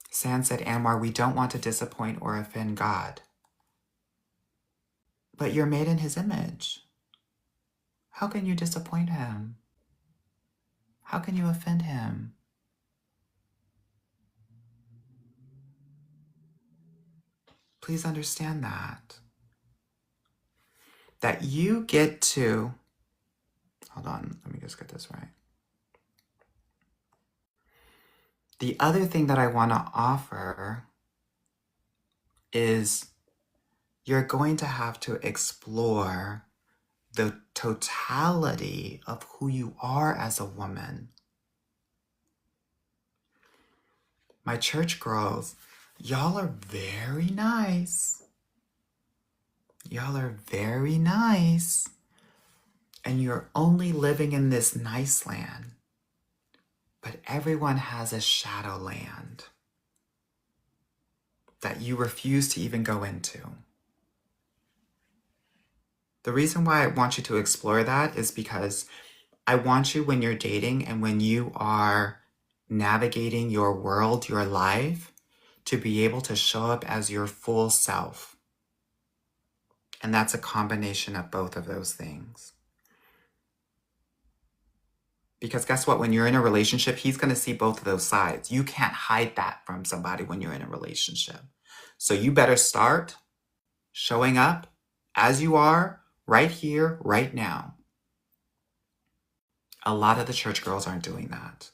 Sand said, Anwar, we don't want to disappoint or offend God. But you're made in his image. How can you disappoint him? How can you offend him? Please understand that. That you get to, hold on, let me just get this right. The other thing that I want to offer is you're going to have to explore the totality of who you are as a woman. My church girls, y'all are very nice. Y'all are very nice. And you're only living in this nice land. But everyone has a shadow land that you refuse to even go into. The reason why I want you to explore that is because I want you, when you're dating and when you are navigating your world, your life, to be able to show up as your full self. And that's a combination of both of those things. Because guess what? When you're in a relationship, he's going to see both of those sides. You can't hide that from somebody when you're in a relationship. So you better start showing up as you are right here, right now. A lot of the church girls aren't doing that.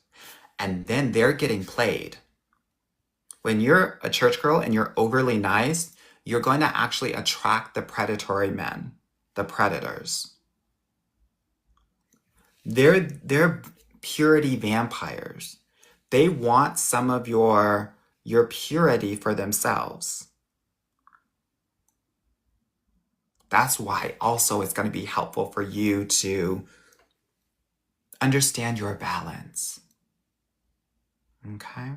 And then they're getting played. When you're a church girl and you're overly nice, you're going to actually attract the predatory men, the predators. They're purity vampires. They want some of your purity for themselves. That's why also it's going to be helpful for you to understand your balance. Okay?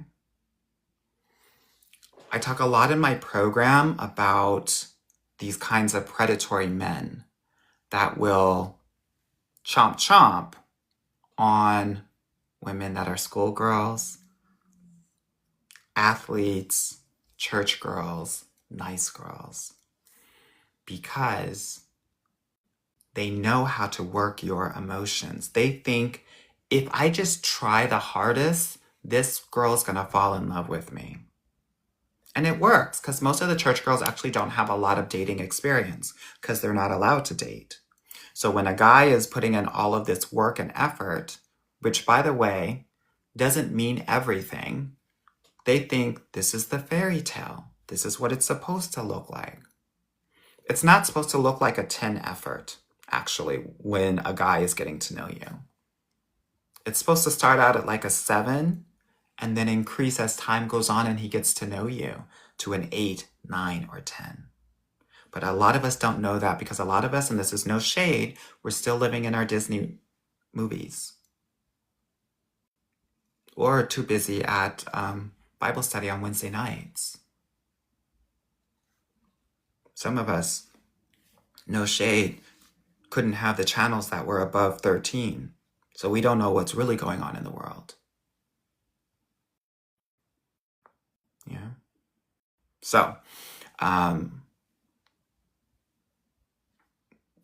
I talk a lot in my program about these kinds of predatory men that will chomp on women that are schoolgirls, athletes, church girls, nice girls, because they know how to work your emotions. They think, if I just try the hardest, this girl's gonna fall in love with me. And it works, because most of the church girls actually don't have a lot of dating experience because they're not allowed to date. So when a guy is putting in all of this work and effort, which, by the way, doesn't mean everything, they think this is the fairy tale. This is what it's supposed to look like. It's not supposed to look like a 10 effort, actually, when a guy is getting to know you. It's supposed to start out at like a 7 and then increase as time goes on and he gets to know you to an 8, 9, or 10. But a lot of us don't know that because a lot of us, and this is no shade, we're still living in our Disney movies. Or too busy at Bible study on Wednesday nights. Some of us, no shade, couldn't have the channels that were above 13. So we don't know what's really going on in the world. Yeah. So,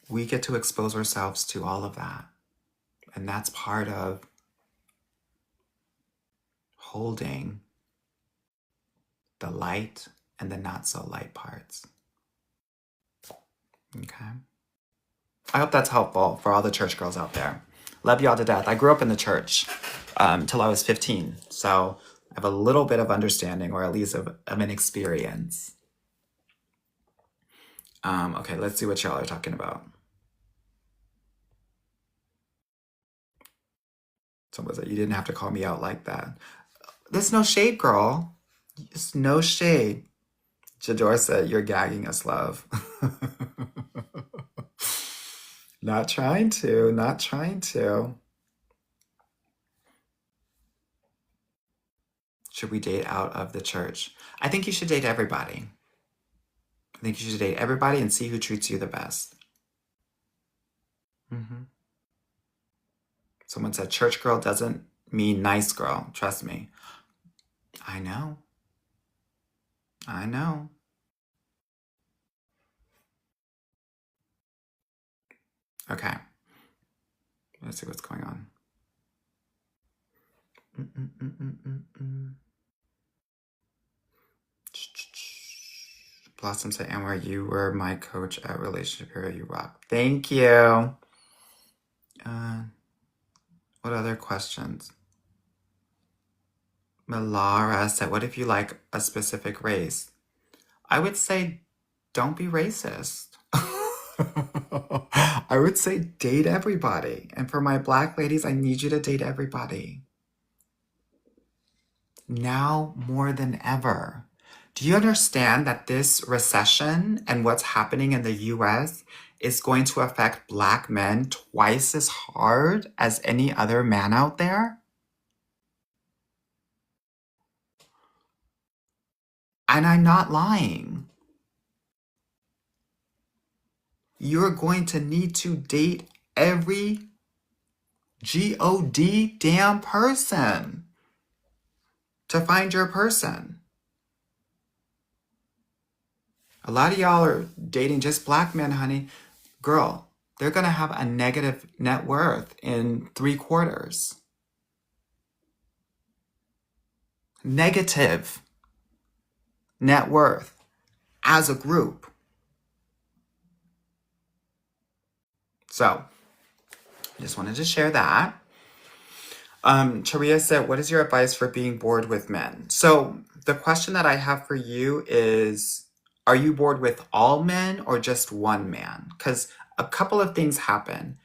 we get to expose ourselves to all of that. And that's part of holding the light and the not so light parts. Okay. I hope that's helpful for all the church girls out there. Love y'all to death. I grew up in the church till I was 15. So I have a little bit of understanding, or at least of an experience. Okay, let's see what y'all are talking about. Someone said, you didn't have to call me out like that. There's no shade, girl. There's no shade. Jador said, you're gagging us, love. Not trying to, not trying to. Should we date out of the church? I think you should date everybody. I think you should date everybody and see who treats you the best. Hmm. Someone said, church girl doesn't mean nice girl. Trust me. I know. I know. Okay. Let's see what's going on. Mm-mm-mm-mm-mm-mm. Blossom said, Amber, you were my coach at Relationship Hero. You rock. Thank you. What other questions? Melara said, what if you like a specific race? I would say, don't be racist. I would say date everybody. And for my black ladies, I need you to date everybody. Now more than ever. Do you understand that this recession and what's happening in the US is going to affect black men twice as hard as any other man out there? And I'm not lying. You're going to need to date every God damn person to find your person. A lot of y'all are dating just black men, honey. Girl, they're going to have a negative net worth in 3/4. Negative net worth as a group. So, I just wanted to share that. Charia said, what is your advice for being bored with men? So, the question that I have for you is, are you bored with all men or just one man? Because a couple of things happen.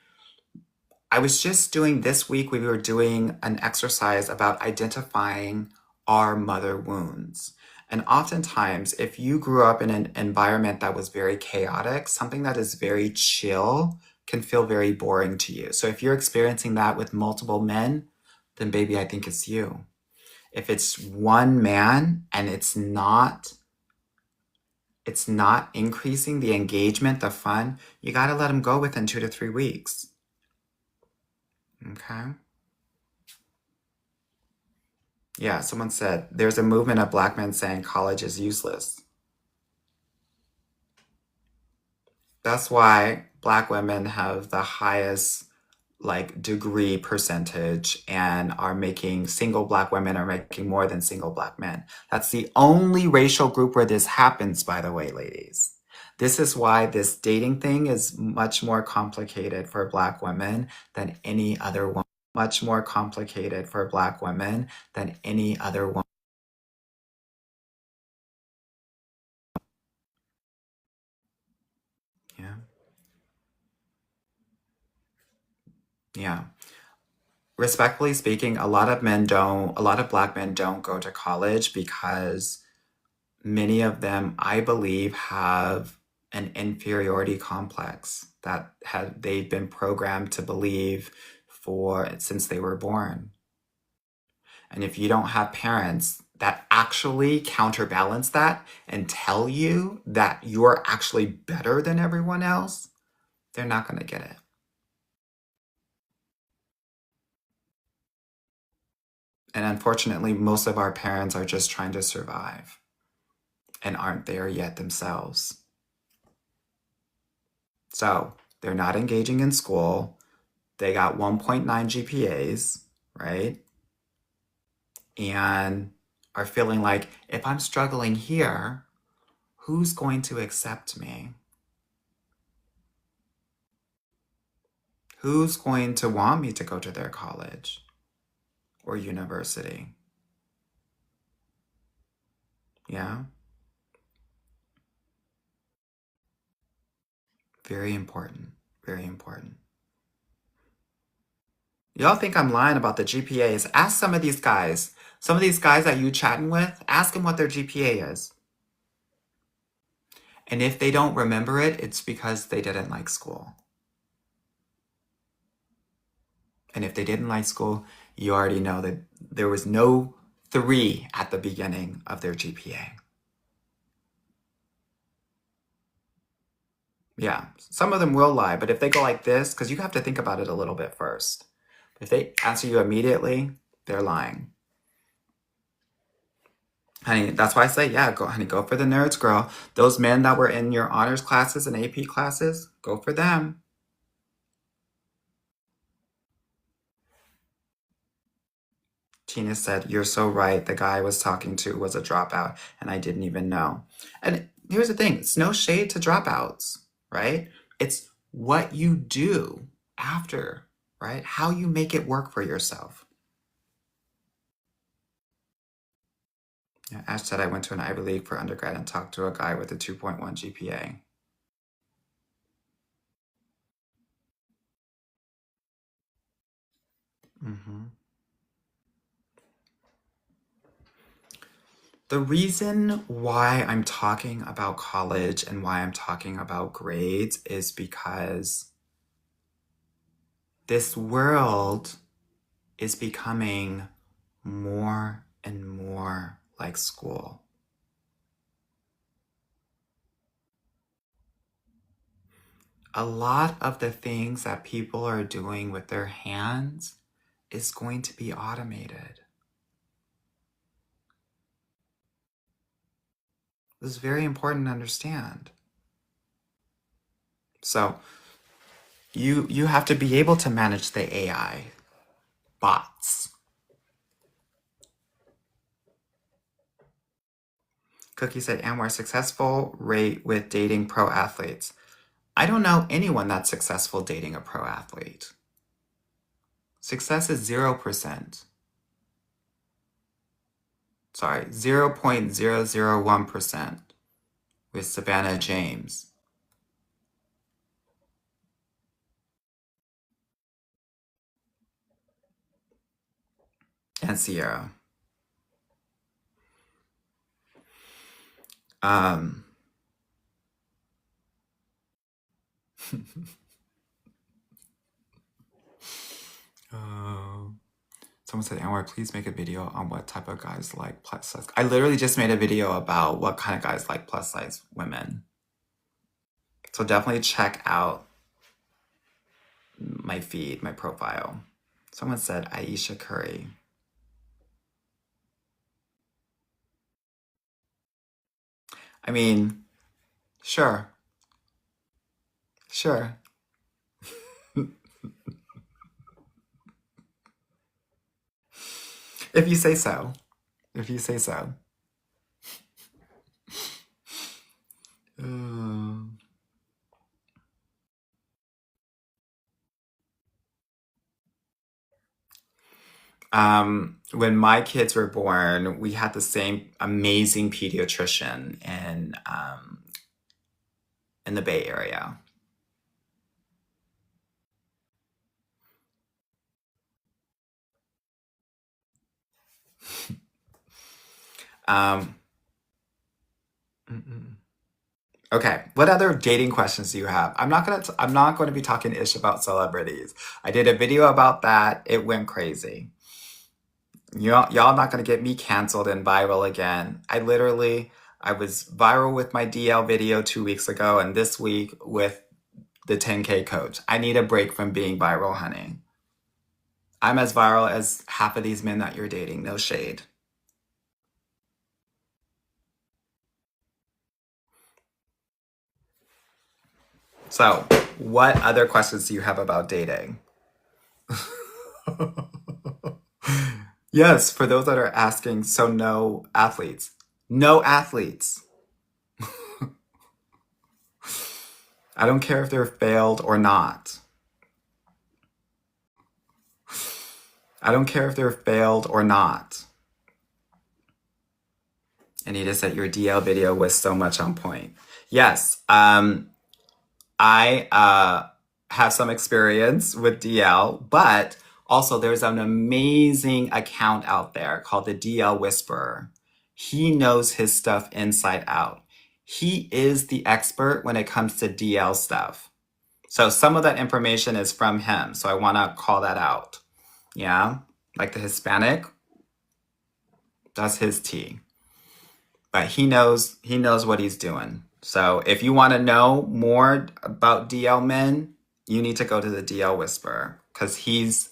I was just doing this week, we were doing an exercise about identifying our mother wounds. And oftentimes, if you grew up in an environment that was very chaotic, something that is very chill can feel very boring to you. So if you're experiencing that with multiple men, then baby, I think it's you. If it's one man and it's not increasing the engagement, the fun, you got to let him go within 2 to 3 weeks. Okay? Yeah, someone said there's a movement of black men saying college is useless. That's why black women have the highest degree percentage and single black women are making more than single black men. That's the only racial group where this happens, by the way, ladies. This is why this dating thing is much more complicated for black women than any other woman. Much more complicated for black women than any other woman. Yeah. Yeah. Respectfully speaking, a lot of black men don't go to college because many of them, I believe, have an inferiority complex that they've been programmed to believe since they were born. And if you don't have parents that actually counterbalance that and tell you that you're actually better than everyone else, they're not going to get it. And unfortunately, most of our parents are just trying to survive and aren't there yet themselves. So they're not engaging in school. They got 1.9 GPAs, right? And are feeling like, if I'm struggling here, who's going to accept me? Who's going to want me to go to their college or university? Yeah? Very important. Very important. Y'all think I'm lying about the GPAs. Ask some of these guys. Some of these guys that you chatting with, ask them what their GPA is. And if they don't remember it, it's because they didn't like school. And if they didn't like school, you already know that there was no 3 at the beginning of their GPA. Yeah, some of them will lie, but if they go like this, because you have to think about it a little bit first. If they answer you immediately, they're lying. Honey, that's why I say, yeah, go, honey, go for the nerds, girl. Those men that were in your honors classes and AP classes, go for them. Tina said, you're so right. The guy I was talking to was a dropout, and I didn't even know. And here's the thing, it's no shade to dropouts, right? It's what you do after, right? How you make it work for yourself. Yeah, Ash said, I went to an Ivy League for undergrad and talked to a guy with a 2.1 GPA. hmm The reason why I'm talking about college and why I'm talking about grades is because this world is becoming more and more like school. A lot of the things that people are doing with their hands is going to be automated. This is very important to understand. So you have to be able to manage the AI bots. Cookie said, and we're successful rate with dating pro athletes. I don't know anyone that's successful dating a pro athlete. Success is 0%. Sorry, 0.001% with Savannah James and Sierra. Um, uh, someone said, Anwar, please make a video on what type of guys like plus size. I literally just made a video about what kind of guys like plus size women. So definitely check out my feed, my profile. Someone said Aisha Curry. I mean, sure, sure. If you say so. If you say so. Uh, when my kids were born, we had the same amazing pediatrician in the Bay Area. Um, okay, what other dating questions do you have? I'm not going to be talking ish about celebrities. I did a video about that. It went crazy. Y'all not going to get me canceled and viral again. I was viral with my DL video 2 weeks ago and this week with the 10K coach. I need a break from being viral, honey. I'm as viral as half of these men that you're dating. No shade. So, what other questions do you have about dating? Yes, for those that are asking, so no athletes. No athletes. I don't care if they're failed or not. I don't care if they're failed or not. Anita said your DL video was so much on point. Yes, I have some experience with DL, but Also, there's an amazing account out there called the DL Whisperer. He knows his stuff inside out. He is the expert when it comes to DL stuff. So some of that information is from him. So I want to call that out. Yeah. Like the Hispanic, that's his tea. But he knows what he's doing. So if you want to know more about DL men, you need to go to the DL Whisperer because he's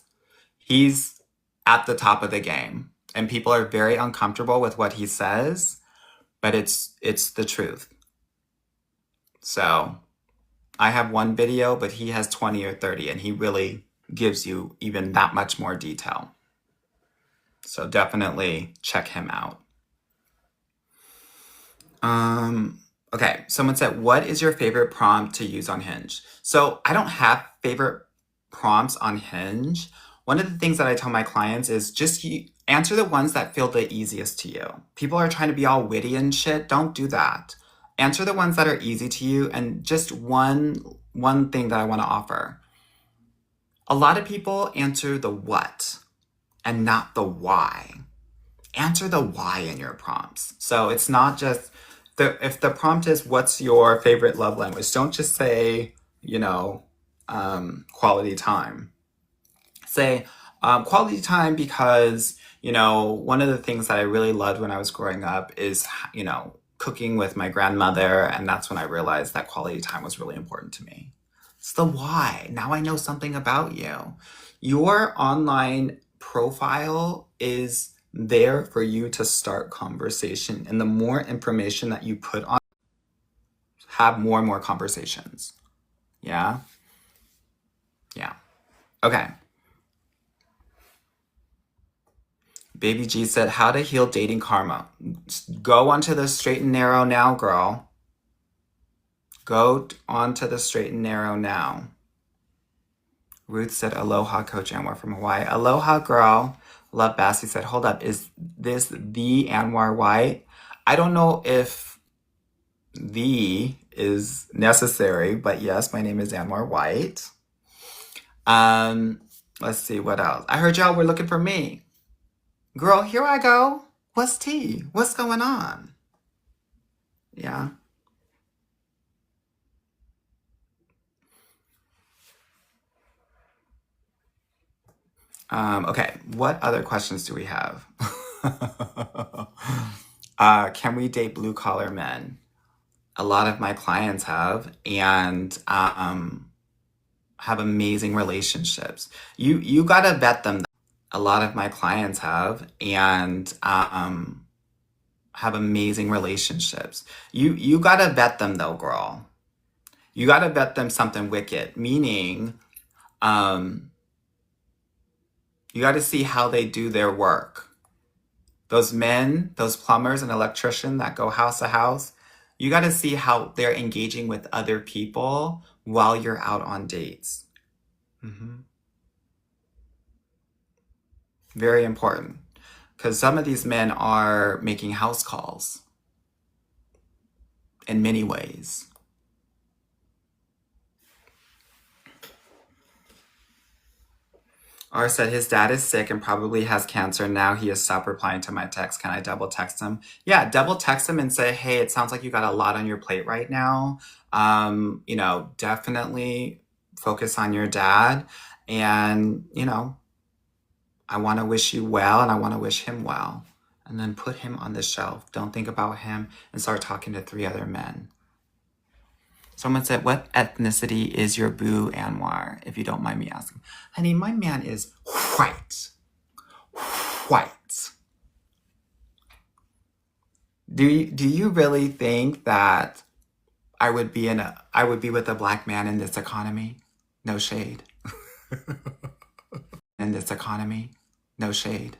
at the top of the game. And people are very uncomfortable with what he says, but it's the truth. So I have one video, but he has 20 or 30, and he really gives you even that much more detail. So definitely check him out. Okay, someone said, what is your favorite prompt to use on Hinge? So I don't have favorite prompts on Hinge. One of the things that I tell my clients is just answer the ones that feel the easiest to you. People are trying to be all witty and shit. Don't do that. Answer the ones that are easy to you, and just one thing that I want to offer. A lot of people answer the what and not the why. Answer the why in your prompts. So it's not just if the prompt is what's your favorite love language, don't just say, quality time. Say quality time because, one of the things that I really loved when I was growing up is, cooking with my grandmother. And that's when I realized that quality time was really important to me. It's the why. Now I know something about you. Your online profile is there for you to start conversation. And the more information that you put on, have more and more conversations. Yeah? Yeah. Okay. Baby G said, how to heal dating karma. Go onto the straight and narrow now, girl. Go onto the straight and narrow now. Ruth said, aloha, Coach Anwar from Hawaii. Aloha, girl. Love Bassie said, hold up, is this the Anwar White? I don't know if the is necessary, but yes, my name is Anwar White. Let's see, what else? I heard y'all were looking for me. Girl, here I go. What's tea? What's going on? Yeah. Okay, what other questions do we have? Can we date blue collar men? A lot of my clients have, and have amazing relationships. You gotta vet them. A lot of my clients have, and have amazing relationships. You gotta vet them though, girl. You gotta vet them something wicked, meaning you gotta see how they do their work. Those men, those plumbers and electricians that go house to house, you gotta see how they're engaging with other people while you're out on dates. Very important. Because some of these men are making house calls in many ways. R said his dad is sick and probably has cancer. Now he has stopped replying to my text. Can I double text him? Yeah, double text him and say, hey, it sounds like you got a lot on your plate right now. Definitely focus on your dad. And, I want to wish you well and I want to wish him well. And then put him on the shelf. Don't think about him and start talking to 3 other men. Someone said, what ethnicity is your boo, Anwar, if you don't mind me asking? Honey, my man is white. White. Do you really think that I would be with a black man in this economy? No shade. In this economy? No shade.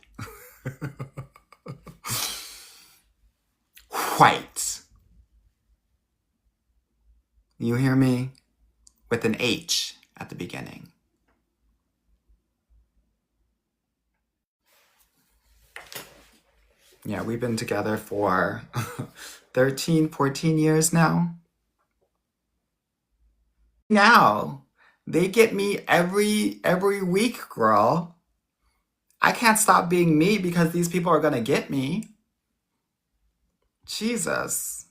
White. You hear me? With an H at the beginning. Yeah, we've been together for 13, 14 years now. Now, they get me every week, girl. I can't stop being me because these people are going to get me. Jesus.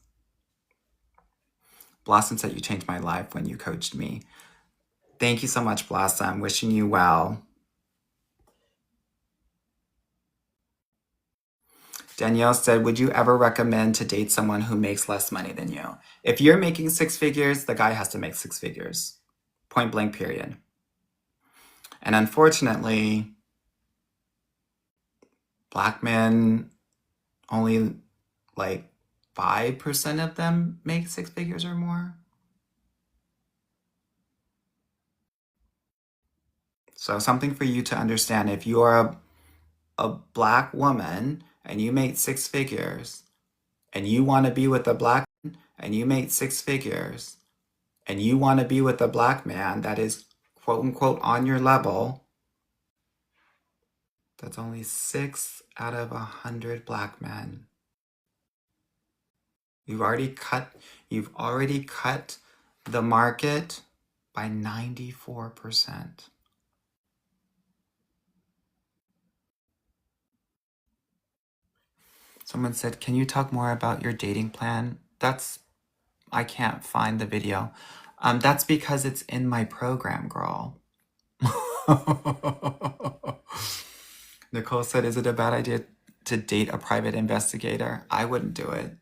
Blossom said you changed my life when you coached me. Thank you so much, Blossom. Wishing you well. Danielle said, would you ever recommend to date someone who makes less money than you? If you're making six figures, the guy has to make six figures. Point blank, period. And unfortunately, Black men, only like 5% of them make six figures or more. So something for you to understand. If you are a Black woman and you make six figures and you want to be with a Black man and you make six figures and you want to be with a Black man that is quote unquote on your level, that's only 6 out of 100 Black men. You've already cut the market by 94%. Someone said, can you talk more about your dating plan? I can't find the video. That's because it's in my program, girl. Nicole said, is it a bad idea to date a private investigator? I wouldn't do it.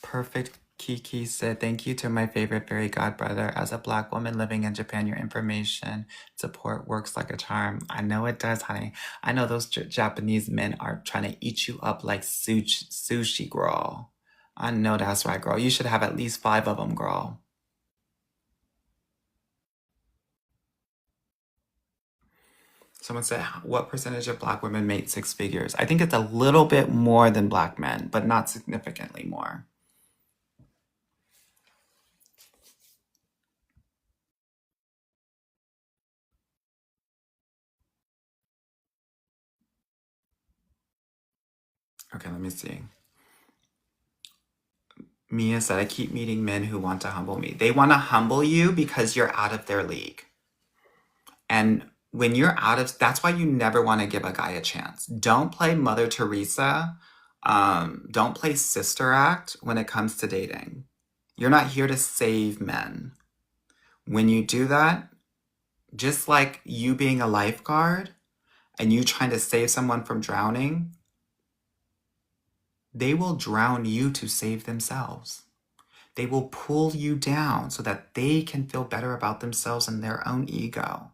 Perfect Kiki said, thank you to my favorite fairy godbrother. As a Black woman living in Japan, your information support works like a charm. I know it does, honey. I know those Japanese men are trying to eat you up like sushi, girl. I know that's right, girl. You should have at least 5 of them, girl. Someone said, what percentage of Black women make six figures? I think it's a little bit more than Black men, but not significantly more. Okay, let me see. Mia said, I keep meeting men who want to humble me. They want to humble you because you're out of their league. And when you're that's why you never want to give a guy a chance. Don't play Mother Teresa. Don't play Sister Act when it comes to dating. You're not here to save men. When you do that, just like you being a lifeguard and you trying to save someone from drowning, they will drown you to save themselves. They will pull you down so that they can feel better about themselves and their own ego.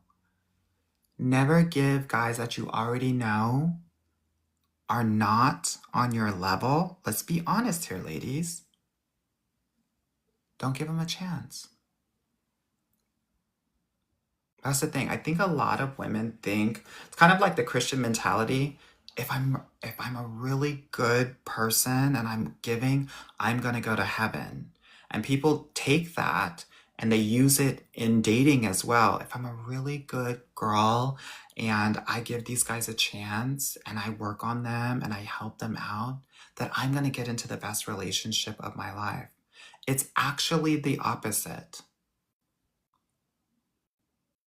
Never give guys that you already know are not on your level. Let's be honest here, ladies. Don't give them a chance. That's the thing. I think a lot of women think it's kind of like the Christian mentality. If I'm a really good person and I'm giving, I'm going to go to heaven. And people take that and they use it in dating as well. If I'm a really good girl and I give these guys a chance and I work on them and I help them out, that I'm going to get into the best relationship of my life. It's actually the opposite.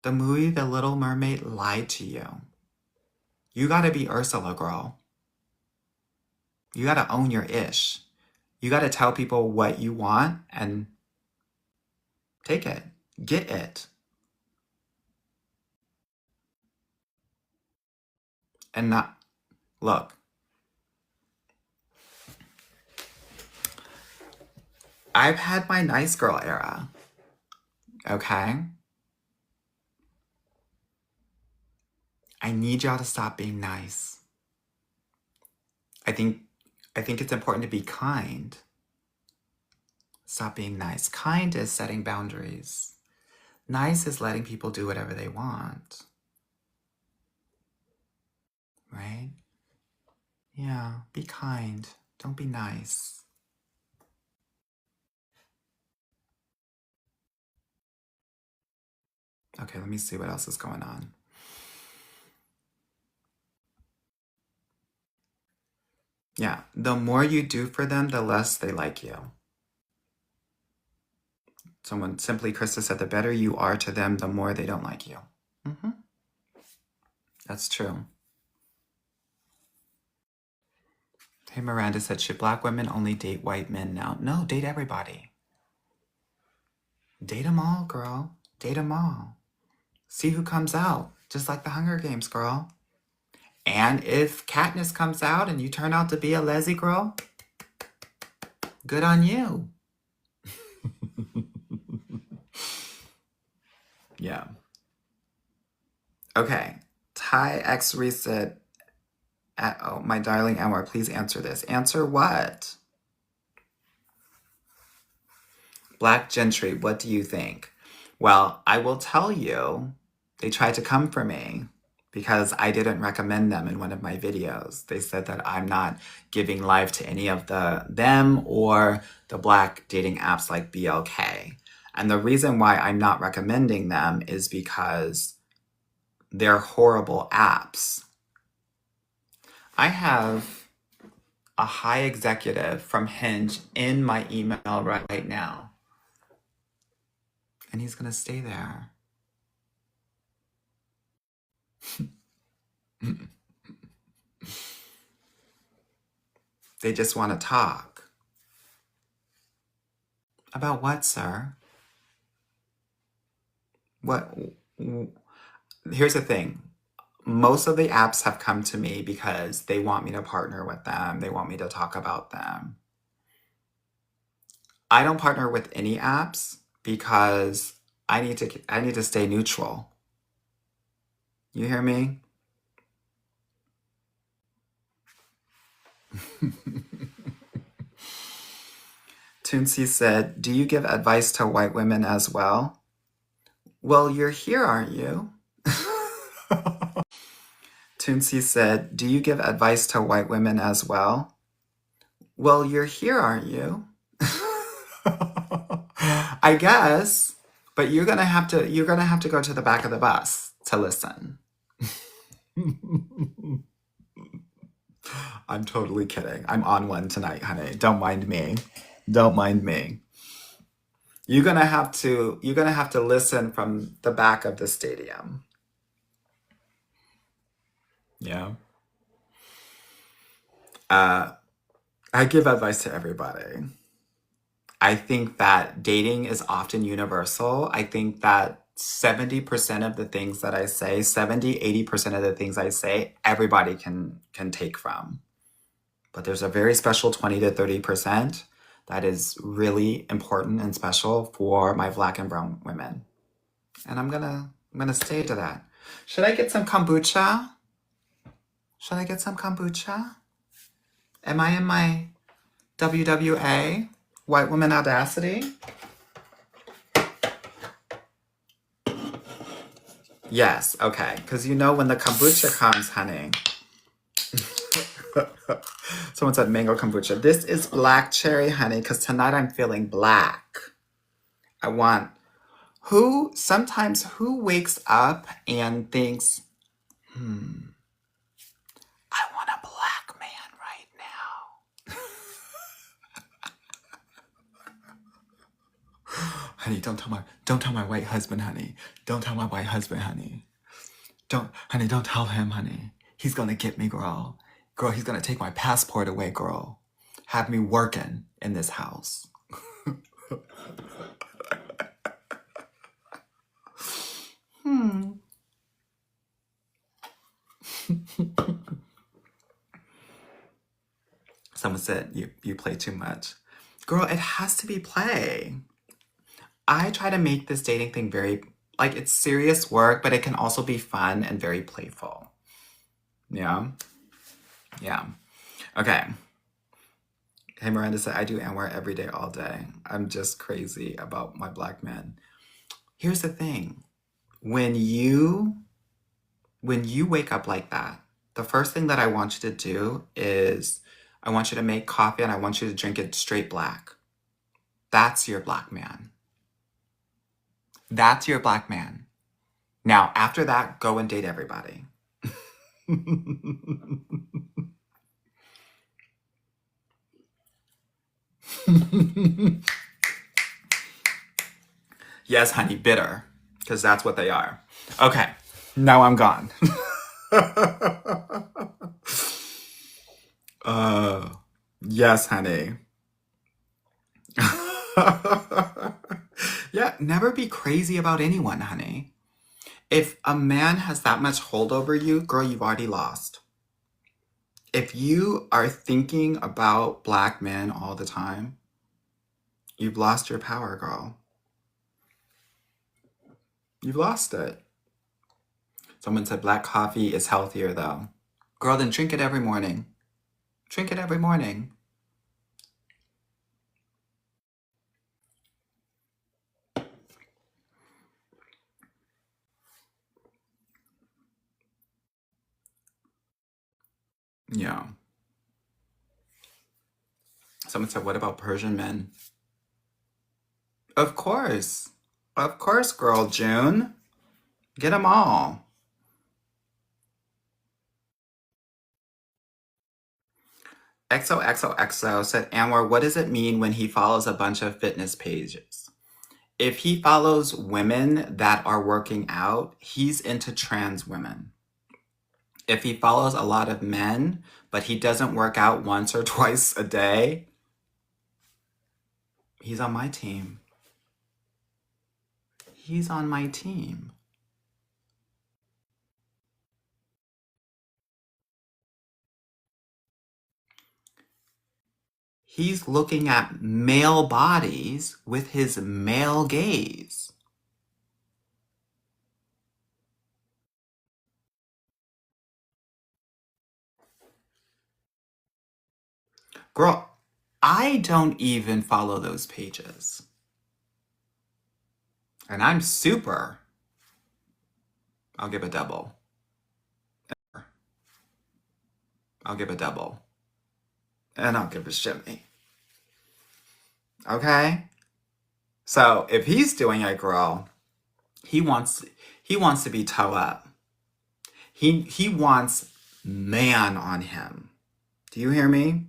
The movie The Little Mermaid lied to you. You gotta be Ursula, girl. You gotta own your ish. You gotta tell people what you want and take it. Get it. And not, look, I've had my nice girl era, okay? I need y'all to stop being nice. I think it's important to be kind. Stop being nice. Kind is setting boundaries. Nice is letting people do whatever they want. Right? Yeah, be kind. Don't be nice. Okay, let me see what else is going on. Yeah, the more you do for them, the less they like you. Someone simply, Krista said, the better you are to them, the more they don't like you. Mm-hmm. That's true. Hey, Miranda said, should black women only date white men now? No, date everybody. Date them all, girl. Date them all. See who comes out. Just like the Hunger Games, girl. And if Katniss comes out and you turn out to be a leslie girl, good on you. Yeah. Okay. Ty X said, oh, my darling Anwar, please answer this. Answer what? Black Gentry, what do you think? Well, I will tell you, they tried to come for me because I didn't recommend them in one of my videos. They said that I'm not giving life to any of them or the black dating apps like BLK. And the reason why I'm not recommending them is because they're horrible apps. I have a high executive from Hinge in my email right now. And he's gonna stay there. They just want to talk. About what, sir? What? Here's the thing. Most of the apps have come to me because they want me to partner with them. They want me to talk about them. I don't partner with any apps because I need to stay neutral. You hear me? Toonsy said, do you give advice to white women as well? Well, you're here, aren't you? Toonsy said, do you give advice to white women as well? Well, you're here, aren't you? I guess, but you're gonna have to go to the back of the bus to listen. I'm totally kidding. I'm on one tonight, honey. Don't mind me. Don't mind me. You're gonna have to listen from the back of the stadium. Yeah. I give advice to everybody. I think that dating is often universal. I think that 70% of the things that I say, 80% of the things I say, everybody can take from. But there's a very special 20 to 30% that is really important and special for my black and brown women. And I'm gonna stay to that. Should I get some kombucha? Should I get some kombucha? Am I in my WWA? White Woman Audacity? Yes, okay. Because you know when the kombucha comes, honey. Someone said mango kombucha. This is black cherry, honey, because tonight I'm feeling black. I want... Sometimes who wakes up and thinks, I want a black man right now. Honey, don't tell my white husband, honey. Don't tell my white husband, honey. Don't tell him, honey. He's gonna get me, girl. Girl, he's gonna take my passport away, girl. Have me working in this house. Someone said you play too much. Girl, it has to be play. I try to make this dating thing very, like, it's serious work, but it can also be fun and very playful. Yeah? Yeah. Okay. Hey, Miranda said, I do Anwar every day, all day. I'm just crazy about my black men. Here's the thing. When you wake up like that, the first thing that I want you to do is I want you to make coffee and I want you to drink it straight black. That's your black man. That's your black man. Now, after that, go and date everybody. Yes, honey, bitter, because that's what they are. Okay, now I'm gone. uh, yes, honey. Yeah, never be crazy about anyone, honey. If a man has that much hold over you, girl, you've already lost. If you are thinking about black men all the time, you've lost your power, girl. You've lost it. Someone said black coffee is healthier, though. Girl, then drink it every morning. Drink it every morning. Yeah. Someone said, what about Persian men? Of course. Of course, girl, June. Get them all. XOXOXO said, Anwar, what does it mean when he follows a bunch of fitness pages? If he follows women that are working out, he's into trans women. If he follows a lot of men, but he doesn't work out once or twice a day, he's on my team. He's on my team. He's looking at male bodies with his male gaze. Girl, I don't even follow those pages. And I'm super. I'll give a double. I'll give a double. And I'll give a shimmy. Okay? So if he's doing it, girl, he wants to be toe up. He wants man on him. Do you hear me?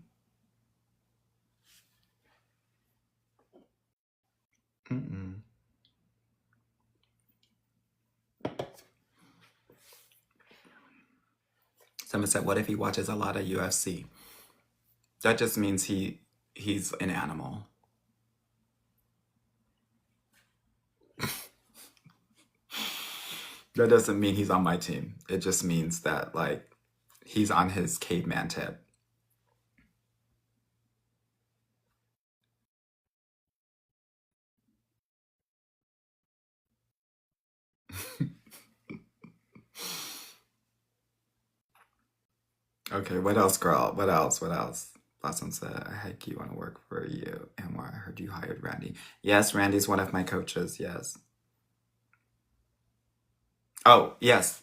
Mm-mm. Someone said, what if he watches a lot of UFC? That just means he's an animal. That doesn't mean he's on my team. It just means that, like, he's on his caveman tip. Okay, what else, girl? What else? What else? Blossom said, I heck you want to work for you. And I heard you hired Randy. Yes, Randy's one of my coaches. Yes. Oh, yes.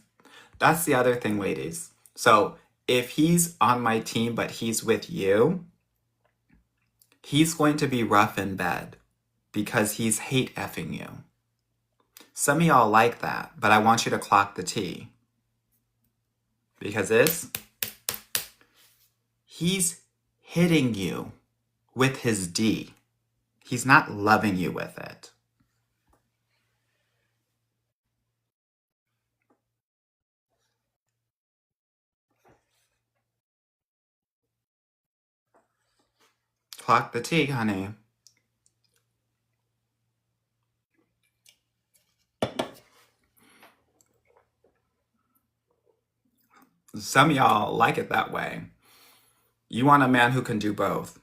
That's the other thing, ladies. So if he's on my team, but he's with you, he's going to be rough in bed because he's hate effing you. Some of y'all like that, but I want you to clock the T. Because he's hitting you with his D. He's not loving you with it. Clock the T, honey. Some of y'all like it that way. You want a man who can do both.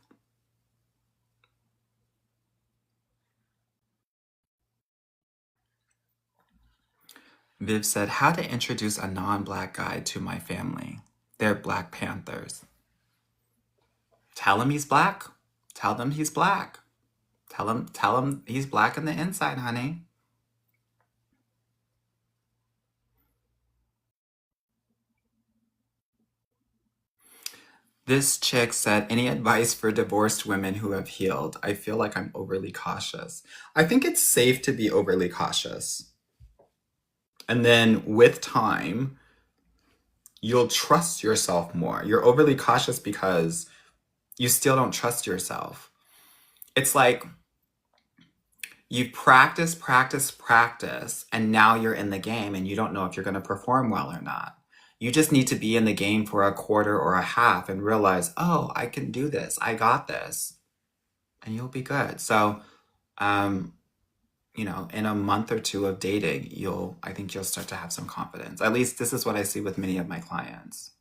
Viv said, how to introduce a non-black guy to my family. They're Black Panthers. Tell him he's black. Tell them he's black. Tell him he's black on the inside, honey. This chick said, any advice for divorced women who have healed? I feel like I'm overly cautious. I think it's safe to be overly cautious. And then with time, you'll trust yourself more. You're overly cautious because you still don't trust yourself. It's like you practice, and now you're in the game and you don't know if you're going to perform well or not. You just need to be in the game for a quarter or a half and realize, oh, I can do this. I got this. And you'll be good. So, um, in a month or two of dating, I think you'll start to have some confidence. At least this is what I see with many of my clients.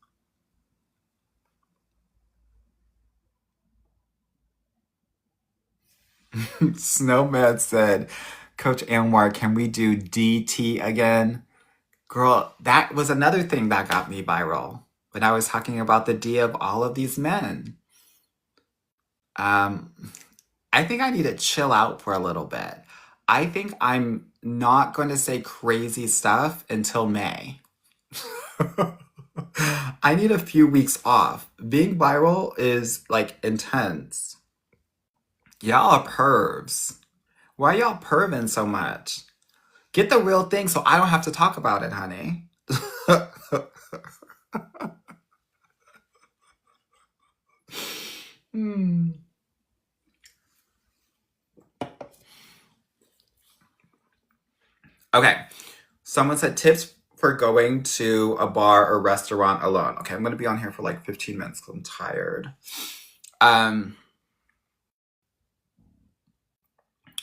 Snowman said, Coach Anwar, can we do DT again? Girl, that was another thing that got me viral when I was talking about the D of all of these men. Um, I think I need to chill out for a little bit. I think I'm not going to say crazy stuff until May. I need a few weeks off. Being viral is like intense. Y'all are pervs. Why y'all perving so much? Get the real thing so I don't have to talk about it, honey. Hmm. Okay. Someone said tips for going to a bar or restaurant alone. Okay, I'm gonna be on here for like 15 minutes because I'm tired. Um,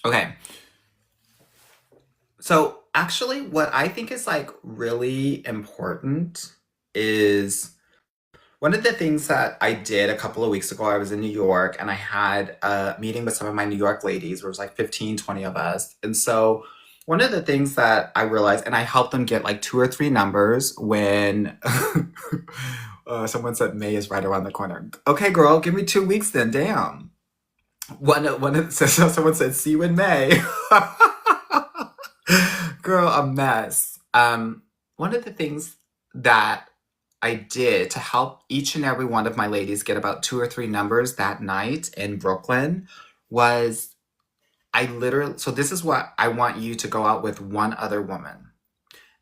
okay. So actually what I think is like really important is one of the things that I did a couple of weeks ago. I was in New York and I had a meeting with some of my New York ladies. There was like 15, 20 of us. And so one of the things that I realized, and I helped them get like two or three numbers when someone said May is right around the corner. Okay, girl, give me 2 weeks then. Damn. Someone said, see you in May. Girl, a mess. One of the things that I did to help each and every one of my ladies get about two or three numbers that night in Brooklyn was so this is what I want you to go out with one other woman.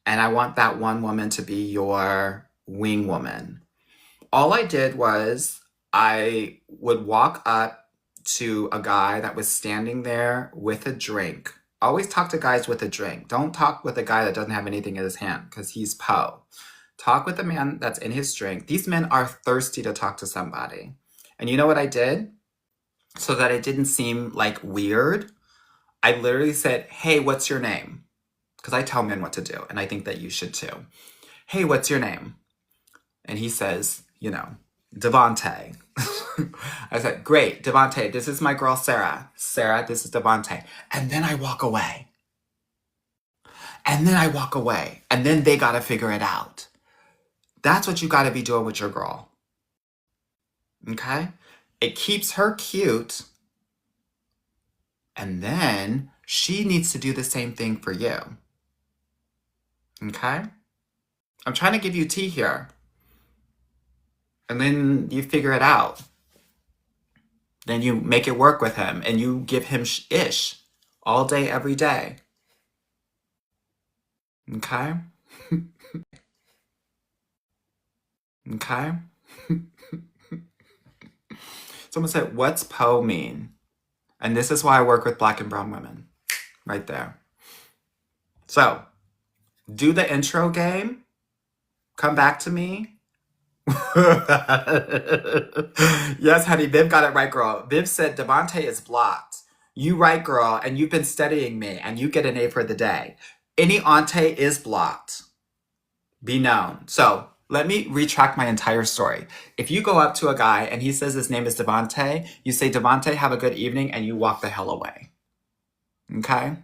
And I want that one woman to be your wing woman. All I did was I would walk up to a guy that was standing there with a drink. Always talk to guys with a drink. Don't talk with a guy that doesn't have anything in his hand because he's Poe. Talk with a man that's in his drink. These men are thirsty to talk to somebody. And you know what I did? So that it didn't seem like weird, I literally said, hey, what's your name? Because I tell men what to do, and I think that you should too. Hey, what's your name? And he says, Devante. I said, great, Devante, this is my girl, Sarah. Sarah, this is Devante. And then I walk away. And then I walk away. And then they got to figure it out. That's what you got to be doing with your girl. Okay? It keeps her cute. And then she needs to do the same thing for you. Okay? I'm trying to give you tea here. And then you figure it out. Then you make it work with him and you give him ish all day, every day. Okay? Okay? Someone said, what's Poe mean? And this is why I work with Black and brown women. Right there. So, do the intro game. Come back to me. Yes, honey, Viv got it right, girl. Viv said Devante is blocked. You right, girl, and you've been studying me, and you get an A for the day. Any ante is blocked. Be known. So let me retract my entire story. If you go up to a guy and he says his name is Devante, you say, Devante, have a good evening, and you walk the hell away. Okay?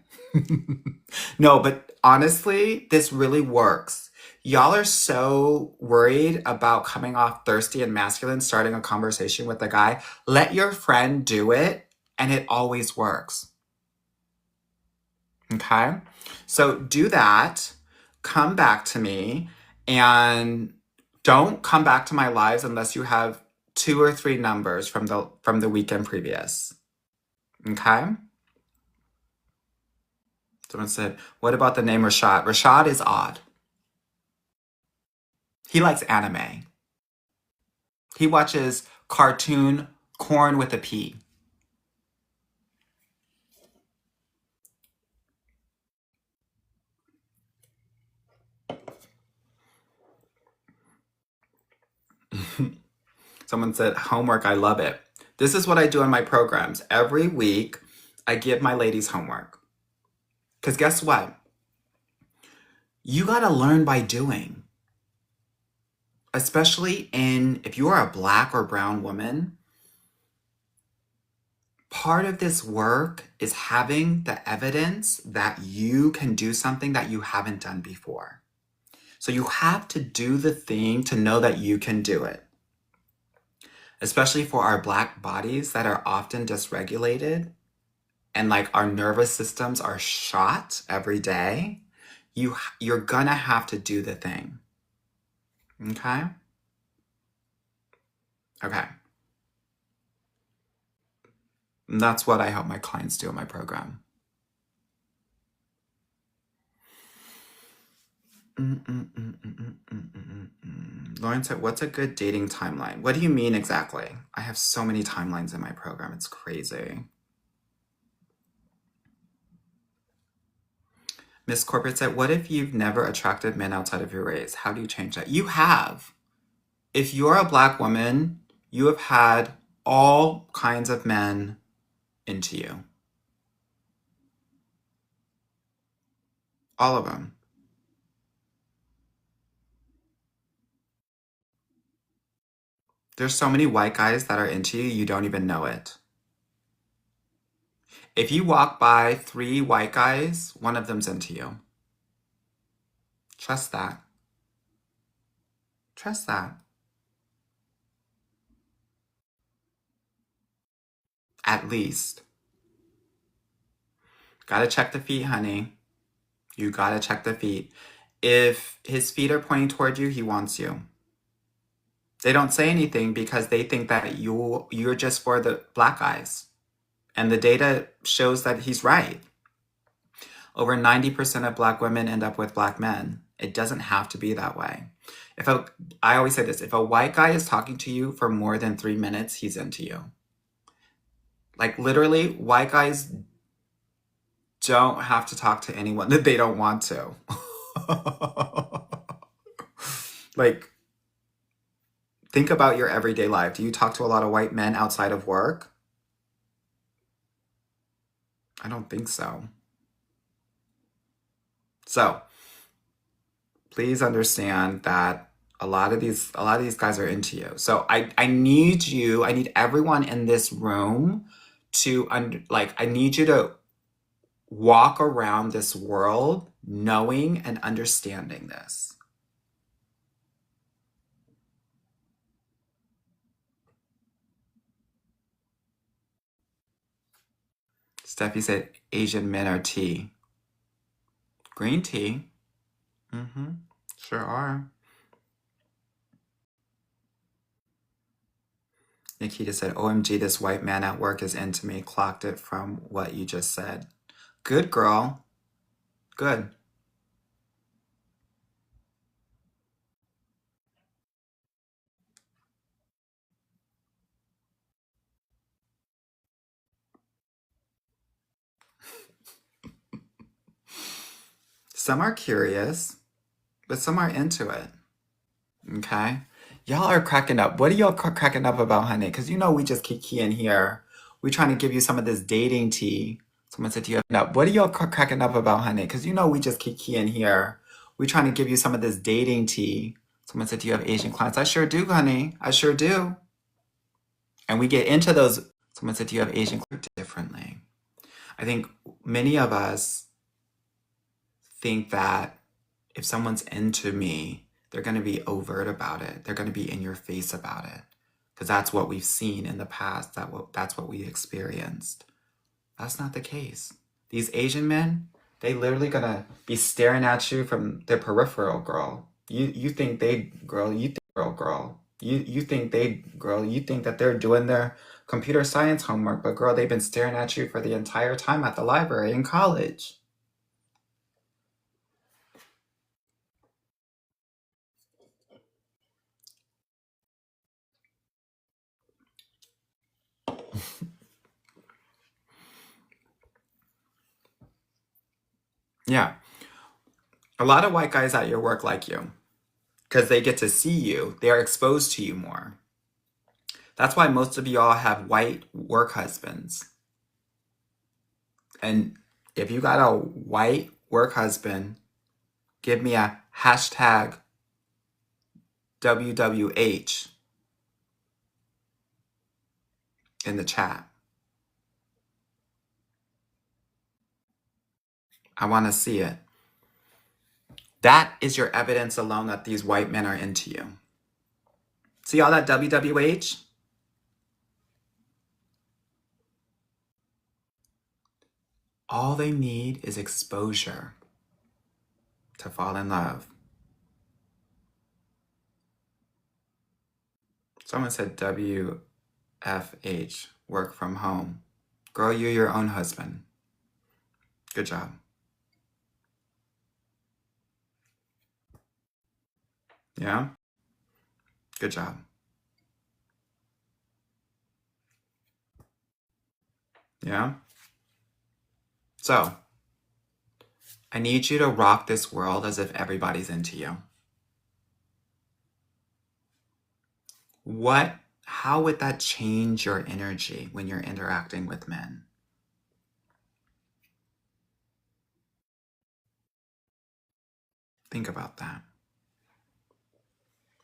No, but honestly, this really works. Y'all are so worried about coming off thirsty and masculine, starting a conversation with a guy. Let your friend do it, and it always works. Okay? So do that. Come back to me, and don't come back to my lives unless you have two or three numbers from the weekend previous. Okay? Someone said, what about the name Rashad? Rashad is odd. He likes anime. He watches cartoon corn with a P. Someone said, homework, I love it. This is what I do in my programs. Every week, I give my ladies homework. Because guess what? You got to learn by doing. Especially if you are a black or brown woman, part of this work is having the evidence that you can do something that you haven't done before. So you have to do the thing to know that you can do it. Especially for our black bodies that are often dysregulated and like our nervous systems are shot every day, you're gonna have to do the thing. Okay? Okay. And that's what I help my clients do in my program. Lauren said, what's a good dating timeline? What do you mean exactly? I have so many timelines in my program. It's crazy. Miss Corporate said, what if you've never attracted men outside of your race? How do you change that? You have. If you're a black woman, you have had all kinds of men into you. All of them. There's so many white guys that are into you, you don't even know it. If you walk by 3 white guys, one of them's into you. Trust that. Trust that. At least. Gotta check the feet, honey. You gotta check the feet. If his feet are pointing toward you, he wants you. They don't say anything because they think that you're just for the black guys. And the data shows that he's right. Over 90% of black women end up with black men. It doesn't have to be that way. I always say this, if a white guy is talking to you for more than 3 minutes, he's into you. Like literally, white guys don't have to talk to anyone that they don't want to. Like, think about your everyday life. Do you talk to a lot of white men outside of work? I don't think so. So, please understand that a lot of these guys are into you. So I need everyone in this room to I need you to walk around this world knowing and understanding this. Steffi said Asian men are tea. Green tea. Mm-hmm. Sure are. Nikita said, OMG, this white man at work is into me. Clocked it from what you just said. Good girl. Good. Some are curious, but some are into it. Okay? Y'all are cracking up. What are y'all cracking up about, honey? Because you know we just kikiing here. We trying to give you some of this dating tea. Someone said to you, no, what are y'all cracking up about, honey? Because you know we just kikiing here. We trying to give you some of this dating tea. Someone said, do you have Asian clients? I sure do, honey. I sure do. And we get into those. Someone said, do you have Asian clients differently? I think many of us think that if someone's into me, they're going to be overt about it. They're going to be in your face about it. Because that's what we've seen in the past. That's what we experienced. That's not the case. These Asian men, they literally going to be staring at you from their peripheral, girl. You think they, girl, you think, girl. You think they, girl, you think that they're doing their computer science homework, but girl, they've been staring at you for the entire time at the library in college. Yeah. A lot of white guys at your work like you because they get to see you. They are exposed to you more. That's why most of y'all have white work husbands. And if you got a white work husband, give me a hashtag WWH in the chat. I want to see it. That is your evidence alone that these white men are into you. See all that WWH? All they need is exposure to fall in love. Someone said WFH, work from home. Girl, you're your own husband. Good job. Yeah? Good job. Yeah? So, I need you to rock this world as if everybody's into you. How would that change your energy when you're interacting with men? Think about that.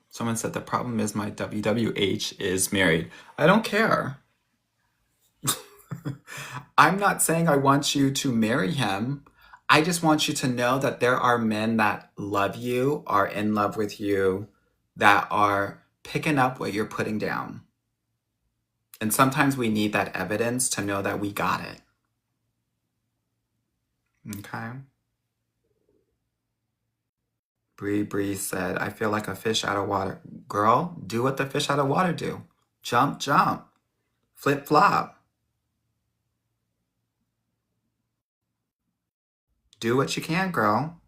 Someone said the problem is my WWH is married. I don't care. I'm not saying I want you to marry him. I just want you to know that there are men that love you, are in love with you, that are picking up what you're putting down. And sometimes we need that evidence to know that we got it. Okay? Bree said, I feel like a fish out of water. Girl, do what the fish out of water do. Jump, jump. Flip, flop. Do what you can, girl.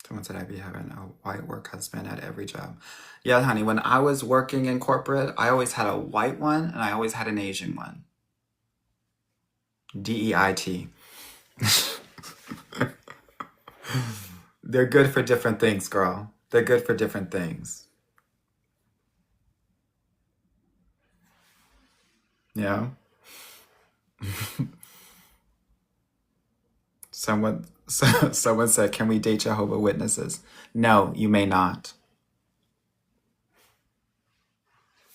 Someone said I'd be having a white work husband at every job. Yeah, honey, when I was working in corporate, I always had a white one and I always had an Asian one. DEIT. They're good for different things, girl. They're good for different things. Yeah. Someone said, can we date Jehovah Witnesses? No, you may not.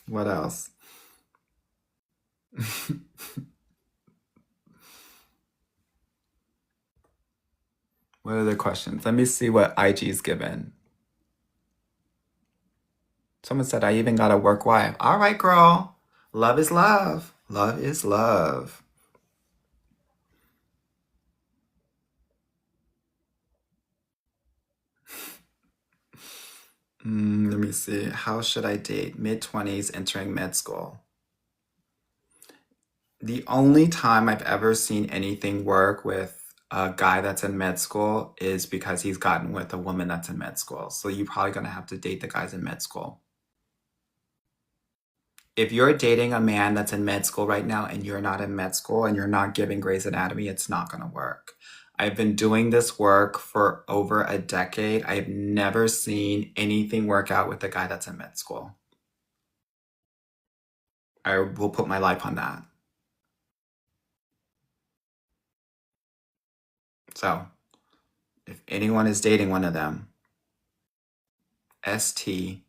What else? What other questions? Let me see what IG's given. Someone said, I even got a work wife. All right, girl. Love is love. Love is love. Let me see. How should I date? Mid-20s, entering med school. The only time I've ever seen anything work with a guy that's in med school is because he's gotten with a woman that's in med school. So you're probably going to have to date the guys in med school. If you're dating a man that's in med school right now and you're not in med school and you're not giving Grey's Anatomy, it's not going to work. I've been doing this work for over a decade. I've never seen anything work out with a guy that's in med school. I will put my life on that. So, if anyone is dating one of them, STOP.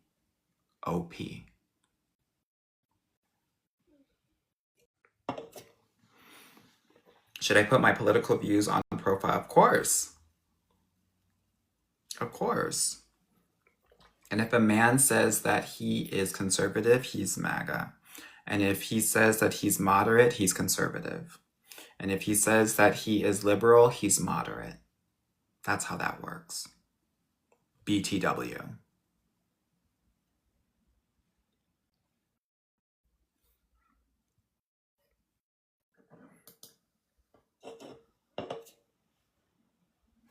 Should I put my political views on profile? Of course. Of course. And if a man says that he is conservative, he's MAGA. And if he says that he's moderate, he's conservative. And if he says that he is liberal, he's moderate. That's how that works. BTW.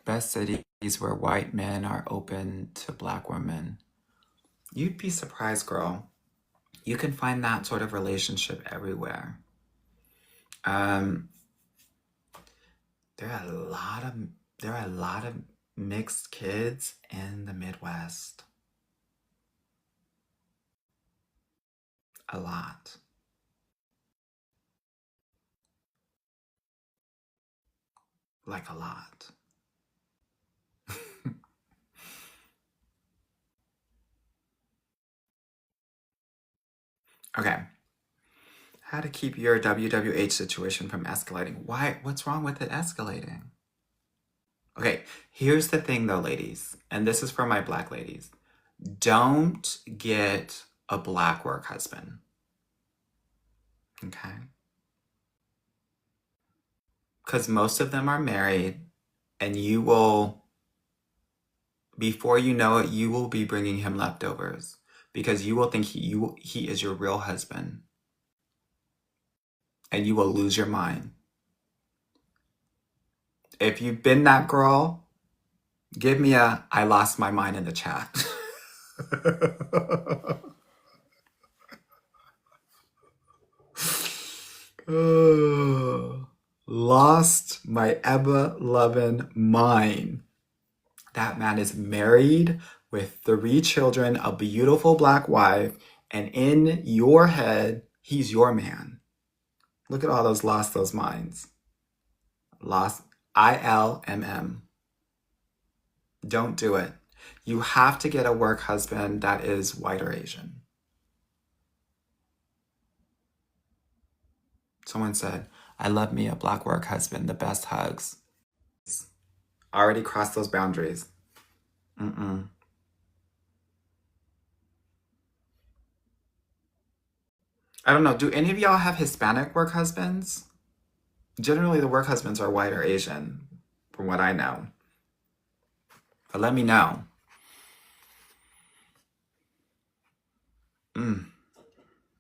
Best cities where white men are open to black women. You'd be surprised, girl. You can find that sort of relationship everywhere. There are a lot of mixed kids in the Midwest. A lot. Like a lot. Okay. How to keep your WWH situation from escalating. Why? What's wrong with it escalating? Okay, here's the thing though, ladies, and this is for my black ladies. Don't get a black work husband. Okay? Because most of them are married, and you will, before you know it, you will be bringing him leftovers because you will think he is your real husband, and you will lose your mind. If you've been that girl, give me a I lost my mind in the chat. Lost my ever loving mind. That man is married with 3 children, a beautiful black wife, and in your head, he's your man. Look at all those lost those minds. Lost ILMM. Don't do it. You have to get a work husband that is white or Asian. Someone said, I love me a black work husband, the best hugs. Already crossed those boundaries. Mm-mm. I don't know. Do any of y'all have Hispanic work husbands? Generally, the work husbands are white or Asian, from what I know. But let me know. Mm,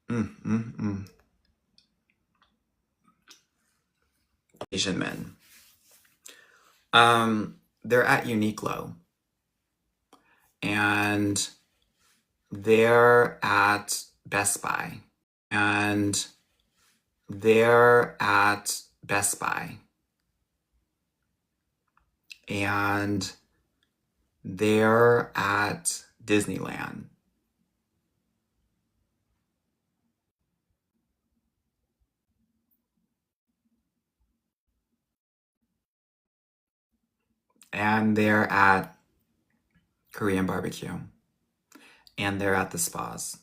mm. Asian men. They're at Uniqlo, and they're at Best Buy, and they're at Best Buy, and they're at Disneyland. And they're at Korean barbecue. And they're at the spas.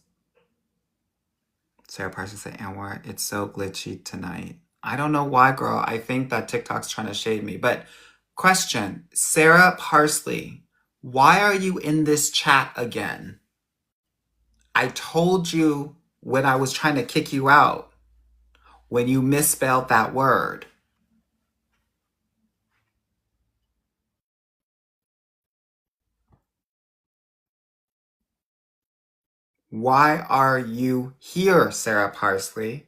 Sarah Parsons said, Anwar, it's so glitchy tonight. I don't know why, girl. I think that TikTok's trying to shade me. But question, Sarah Parsley, why are you in this chat again? I told you when I was trying to kick you out, when you misspelled that word. Why are you here, Sarah Parsley?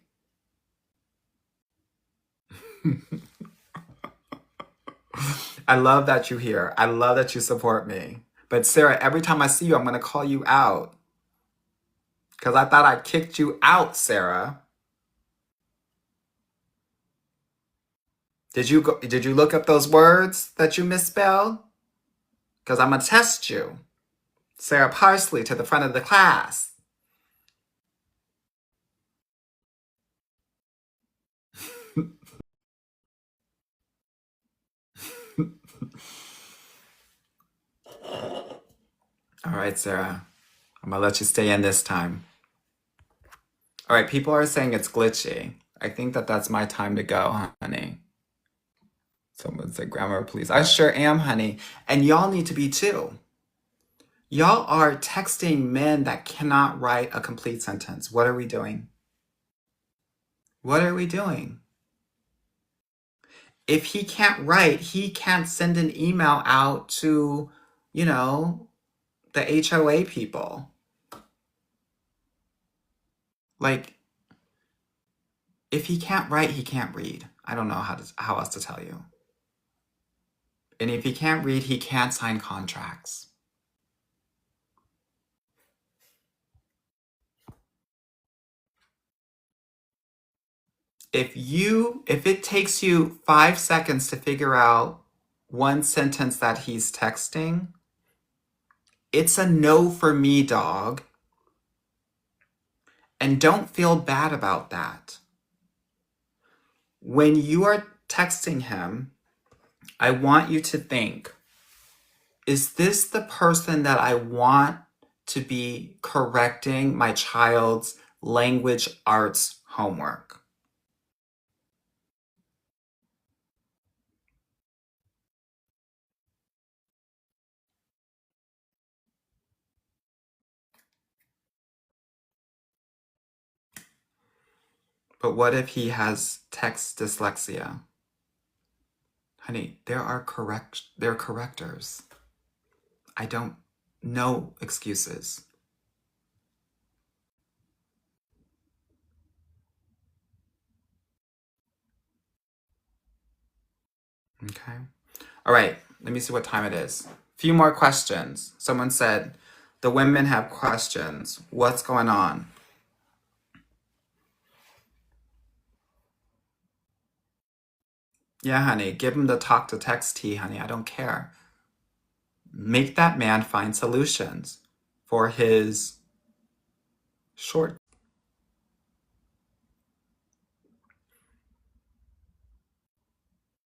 I love that you're here. I love that you support me. But Sarah, every time I see you, I'm going to call you out. Because I thought I kicked you out, Sarah. Did you look up those words that you misspelled? Because I'm going to test you. Sarah Parsley to the front of the class. All right, Sarah. I'm going to let you stay in this time. All right, people are saying it's glitchy. I think that that's my time to go, honey. Someone said, grammar, please. I sure am, honey. And y'all need to be too. Y'all are texting men that cannot write a complete sentence. What are we doing? What are we doing? If he can't write, he can't send an email out to, the HOA people. Like, if he can't write, he can't read. I don't know how else to tell you. And if he can't read, he can't sign contracts. If it takes you 5 seconds to figure out one sentence that he's texting, it's a no for me, dog. And don't feel bad about that. When you are texting him, I want you to think, is this the person that I want to be correcting my child's language arts homework? But what if he has text dyslexia? Honey, there are correctors. I don't no excuses. Okay. All right. Let me see what time it is. Few more questions. Someone said the women have questions. What's going on? Yeah, honey. Give him the talk to text tea, honey. I don't care. Make that man find solutions for his short.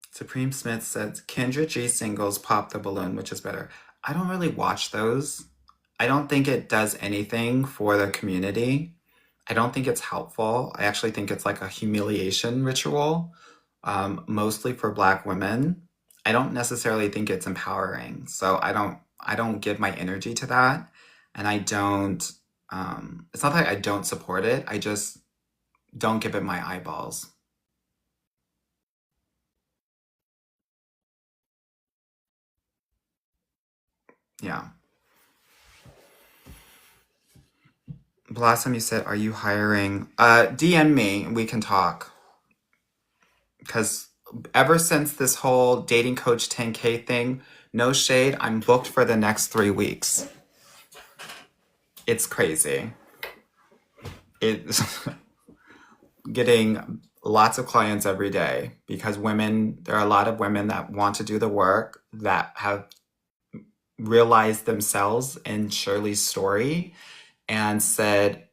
Supreme Smith says Kendra G singles pop the balloon, which is better. I don't really watch those. I don't think it does anything for the community. I don't think it's helpful. I actually think it's like a humiliation ritual, mostly for Black women. I don't necessarily think it's empowering. So I don't give my energy to that. And I don't, it's not that I don't support it. I just don't give it my eyeballs. Yeah. Blossom, you said, are you hiring? DM me, we can talk. Because ever since this whole dating coach 10K thing, no shade, I'm booked for the next 3 weeks. It's crazy. It's getting lots of clients every day because there are a lot of women that want to do the work that have realized themselves in Shirley's story and said,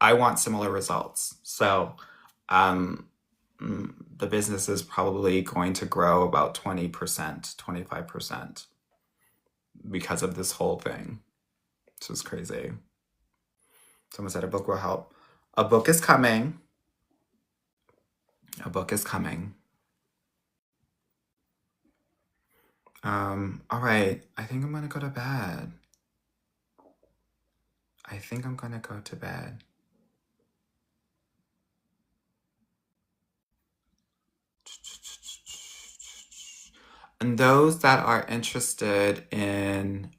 I want similar results. So, um, the business is probably going to grow about 20%, 25% because of this whole thing. This is crazy. Someone said a book will help. A book is coming. A book is coming. All right. I think I'm gonna go to bed. I think I'm gonna go to bed. And those that are interested in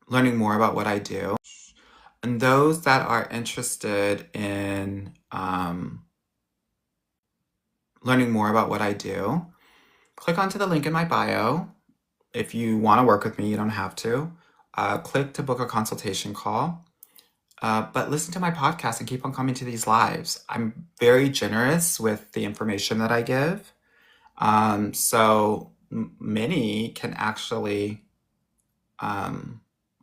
learning more about what I do, and those that are interested in learning more about what I do, click onto the link in my bio. If you want to work with me, you don't have to. Click to book a consultation call. But listen to my podcast and keep on coming to these lives. I'm very generous with the information that I give. So many can actually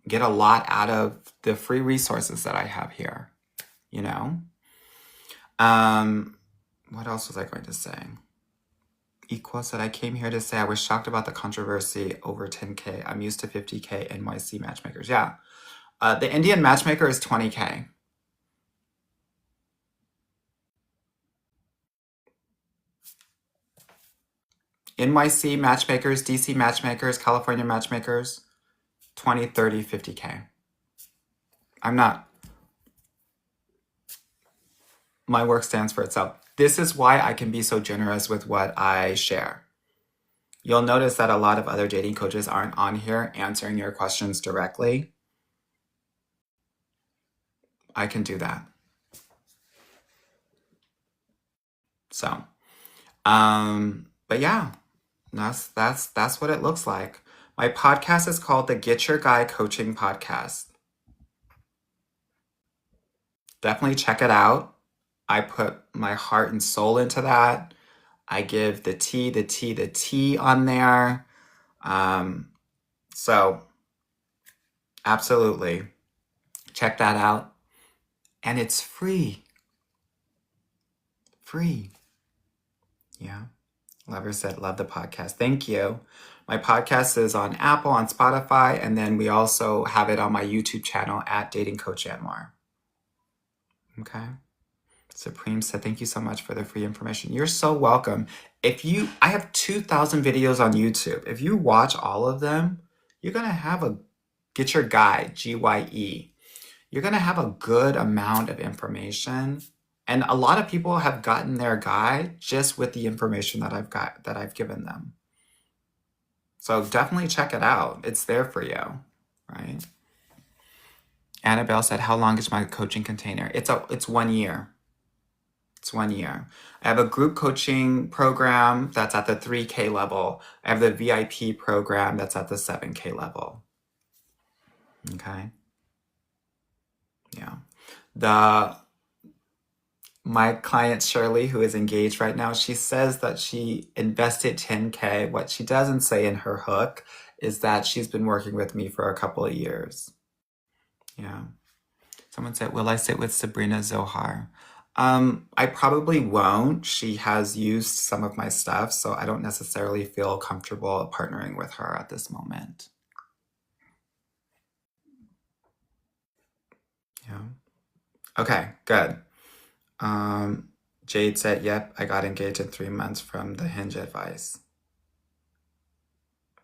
get a lot out of the free resources that I have here, you know? What else was I going to say? Equal said, I came here to say I was shocked about the controversy over 10K. I'm used to 50K NYC matchmakers. Yeah. The Indian matchmaker is 20K. NYC matchmakers, DC matchmakers, California matchmakers, 20, 30, 50K. I'm not, my work stands for itself. This is why I can be so generous with what I share. You'll notice that a lot of other dating coaches aren't on here answering your questions directly. I can do that. So, but yeah, that's what it looks like. My podcast is called the Get Your Guy Coaching Podcast. Definitely check it out. I put my heart and soul into that. I give the tea on there. So absolutely Check that out. And it's free. Free. Yeah. Lover said, love the podcast. Thank you. My podcast is on Apple, on Spotify, and then we also have it on my YouTube channel at Dating Coach Anwar. Okay. Supreme said, thank you so much for the free information. You're so welcome. I have 2,000 videos on YouTube. If you watch all of them, you're going to get your guide, GYE. You're going to have a good amount of information. And a lot of people have gotten their guide just with the information that I've given them. So definitely check it out. It's there for you, right? Annabelle said, how long is my coaching container? It's 1 year. It's 1 year. I have a group coaching program that's at the 3K level. I have the VIP program that's at the 7K level. Okay. Yeah. My client Shirley, who is engaged right now, she says that she invested 10K. What she doesn't say in her hook is that she's been working with me for a couple of years. Yeah. Someone said, will I sit with Sabrina Zohar? I probably won't. She has used some of my stuff, so I don't necessarily feel comfortable partnering with her at this moment. Yeah. Okay, good. Jade said, yep, I got engaged in 3 months from the Hinge advice.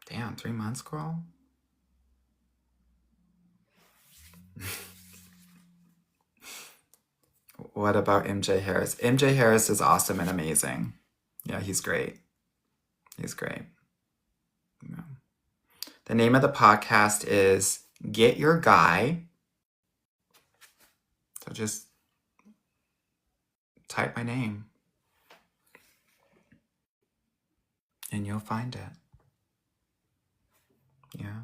Damn, 3 months, girl? What about MJ Harris? MJ Harris is awesome and amazing. Yeah, he's great. He's great. Yeah. The name of the podcast is Get Your Guy. So just type my name and you'll find it. Yeah.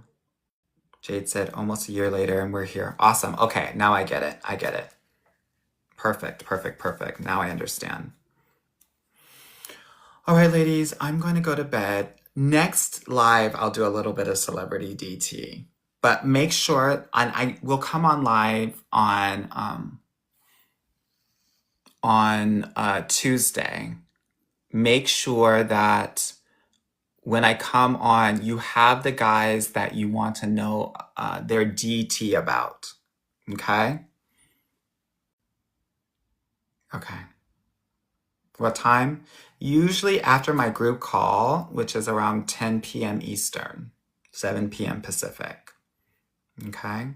Jade said, almost a year later and we're here. Awesome. Okay, now I get it. I get it. Perfect, perfect, perfect. Now I understand. All right, ladies, I'm going to go to bed. Next live, I'll do a little bit of celebrity DT. But make sure, I will come on live on Tuesday. Make sure that when I come on, you have the guys that you want to know their DT about. Okay? Okay. What time? Usually after my group call, which is around 10 p.m. Eastern, 7 p.m. Pacific. Okay?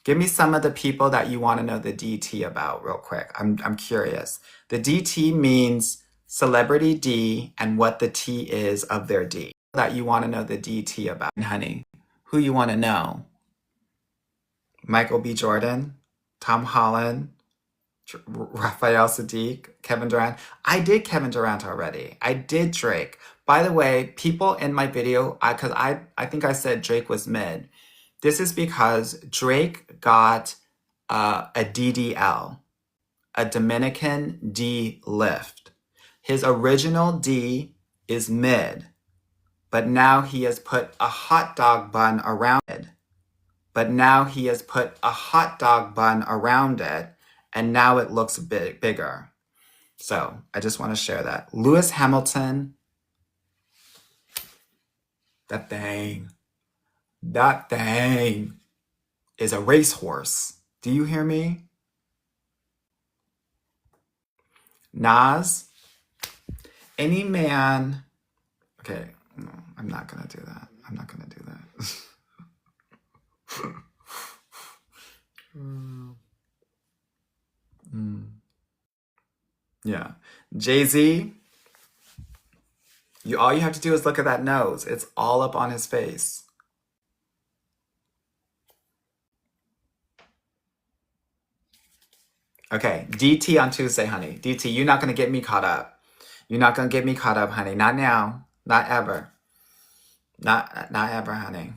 Give me some of the people that you want to know the DT about real quick. I'm curious. The DT means celebrity D and what the T is of their D. That you want to know the DT about. Honey, who you want to know? Michael B. Jordan, Tom Holland, Raphael Sadiq, Kevin Durant. I did Kevin Durant already. I did Drake. By the way, people in my video, because I think I said Drake was mid. This is because Drake got a DDL, a Dominican D lift. His original D is mid, but now he has put a hot dog bun around it. And now it looks bigger. So I just want to share that. Lewis Hamilton, that thing is a racehorse. Do you hear me? Nas, any man. Okay, no, I'm not going to do that. Yeah. Jay-Z, all you have to do is look at that nose. It's all up on his face. Okay, DT on Tuesday, honey. DT, you're not going to get me caught up. You're not going to get me caught up, honey. Not now. Not ever. Not ever, honey.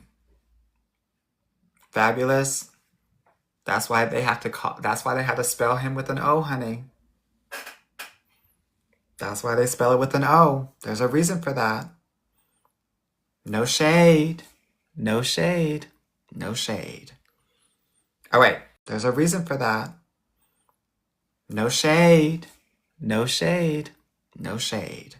Fabulous. That's why they have to spell him with an O, honey. That's why they spell it with an O. There's a reason for that. No shade. No shade. No shade. All right. There's a reason for that. No shade. No shade. No shade.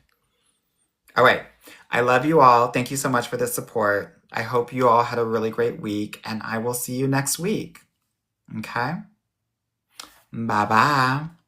All right. I love you all. Thank you so much for the support. I hope you all had a really great week, and I will see you next week. Okay? Bye bye.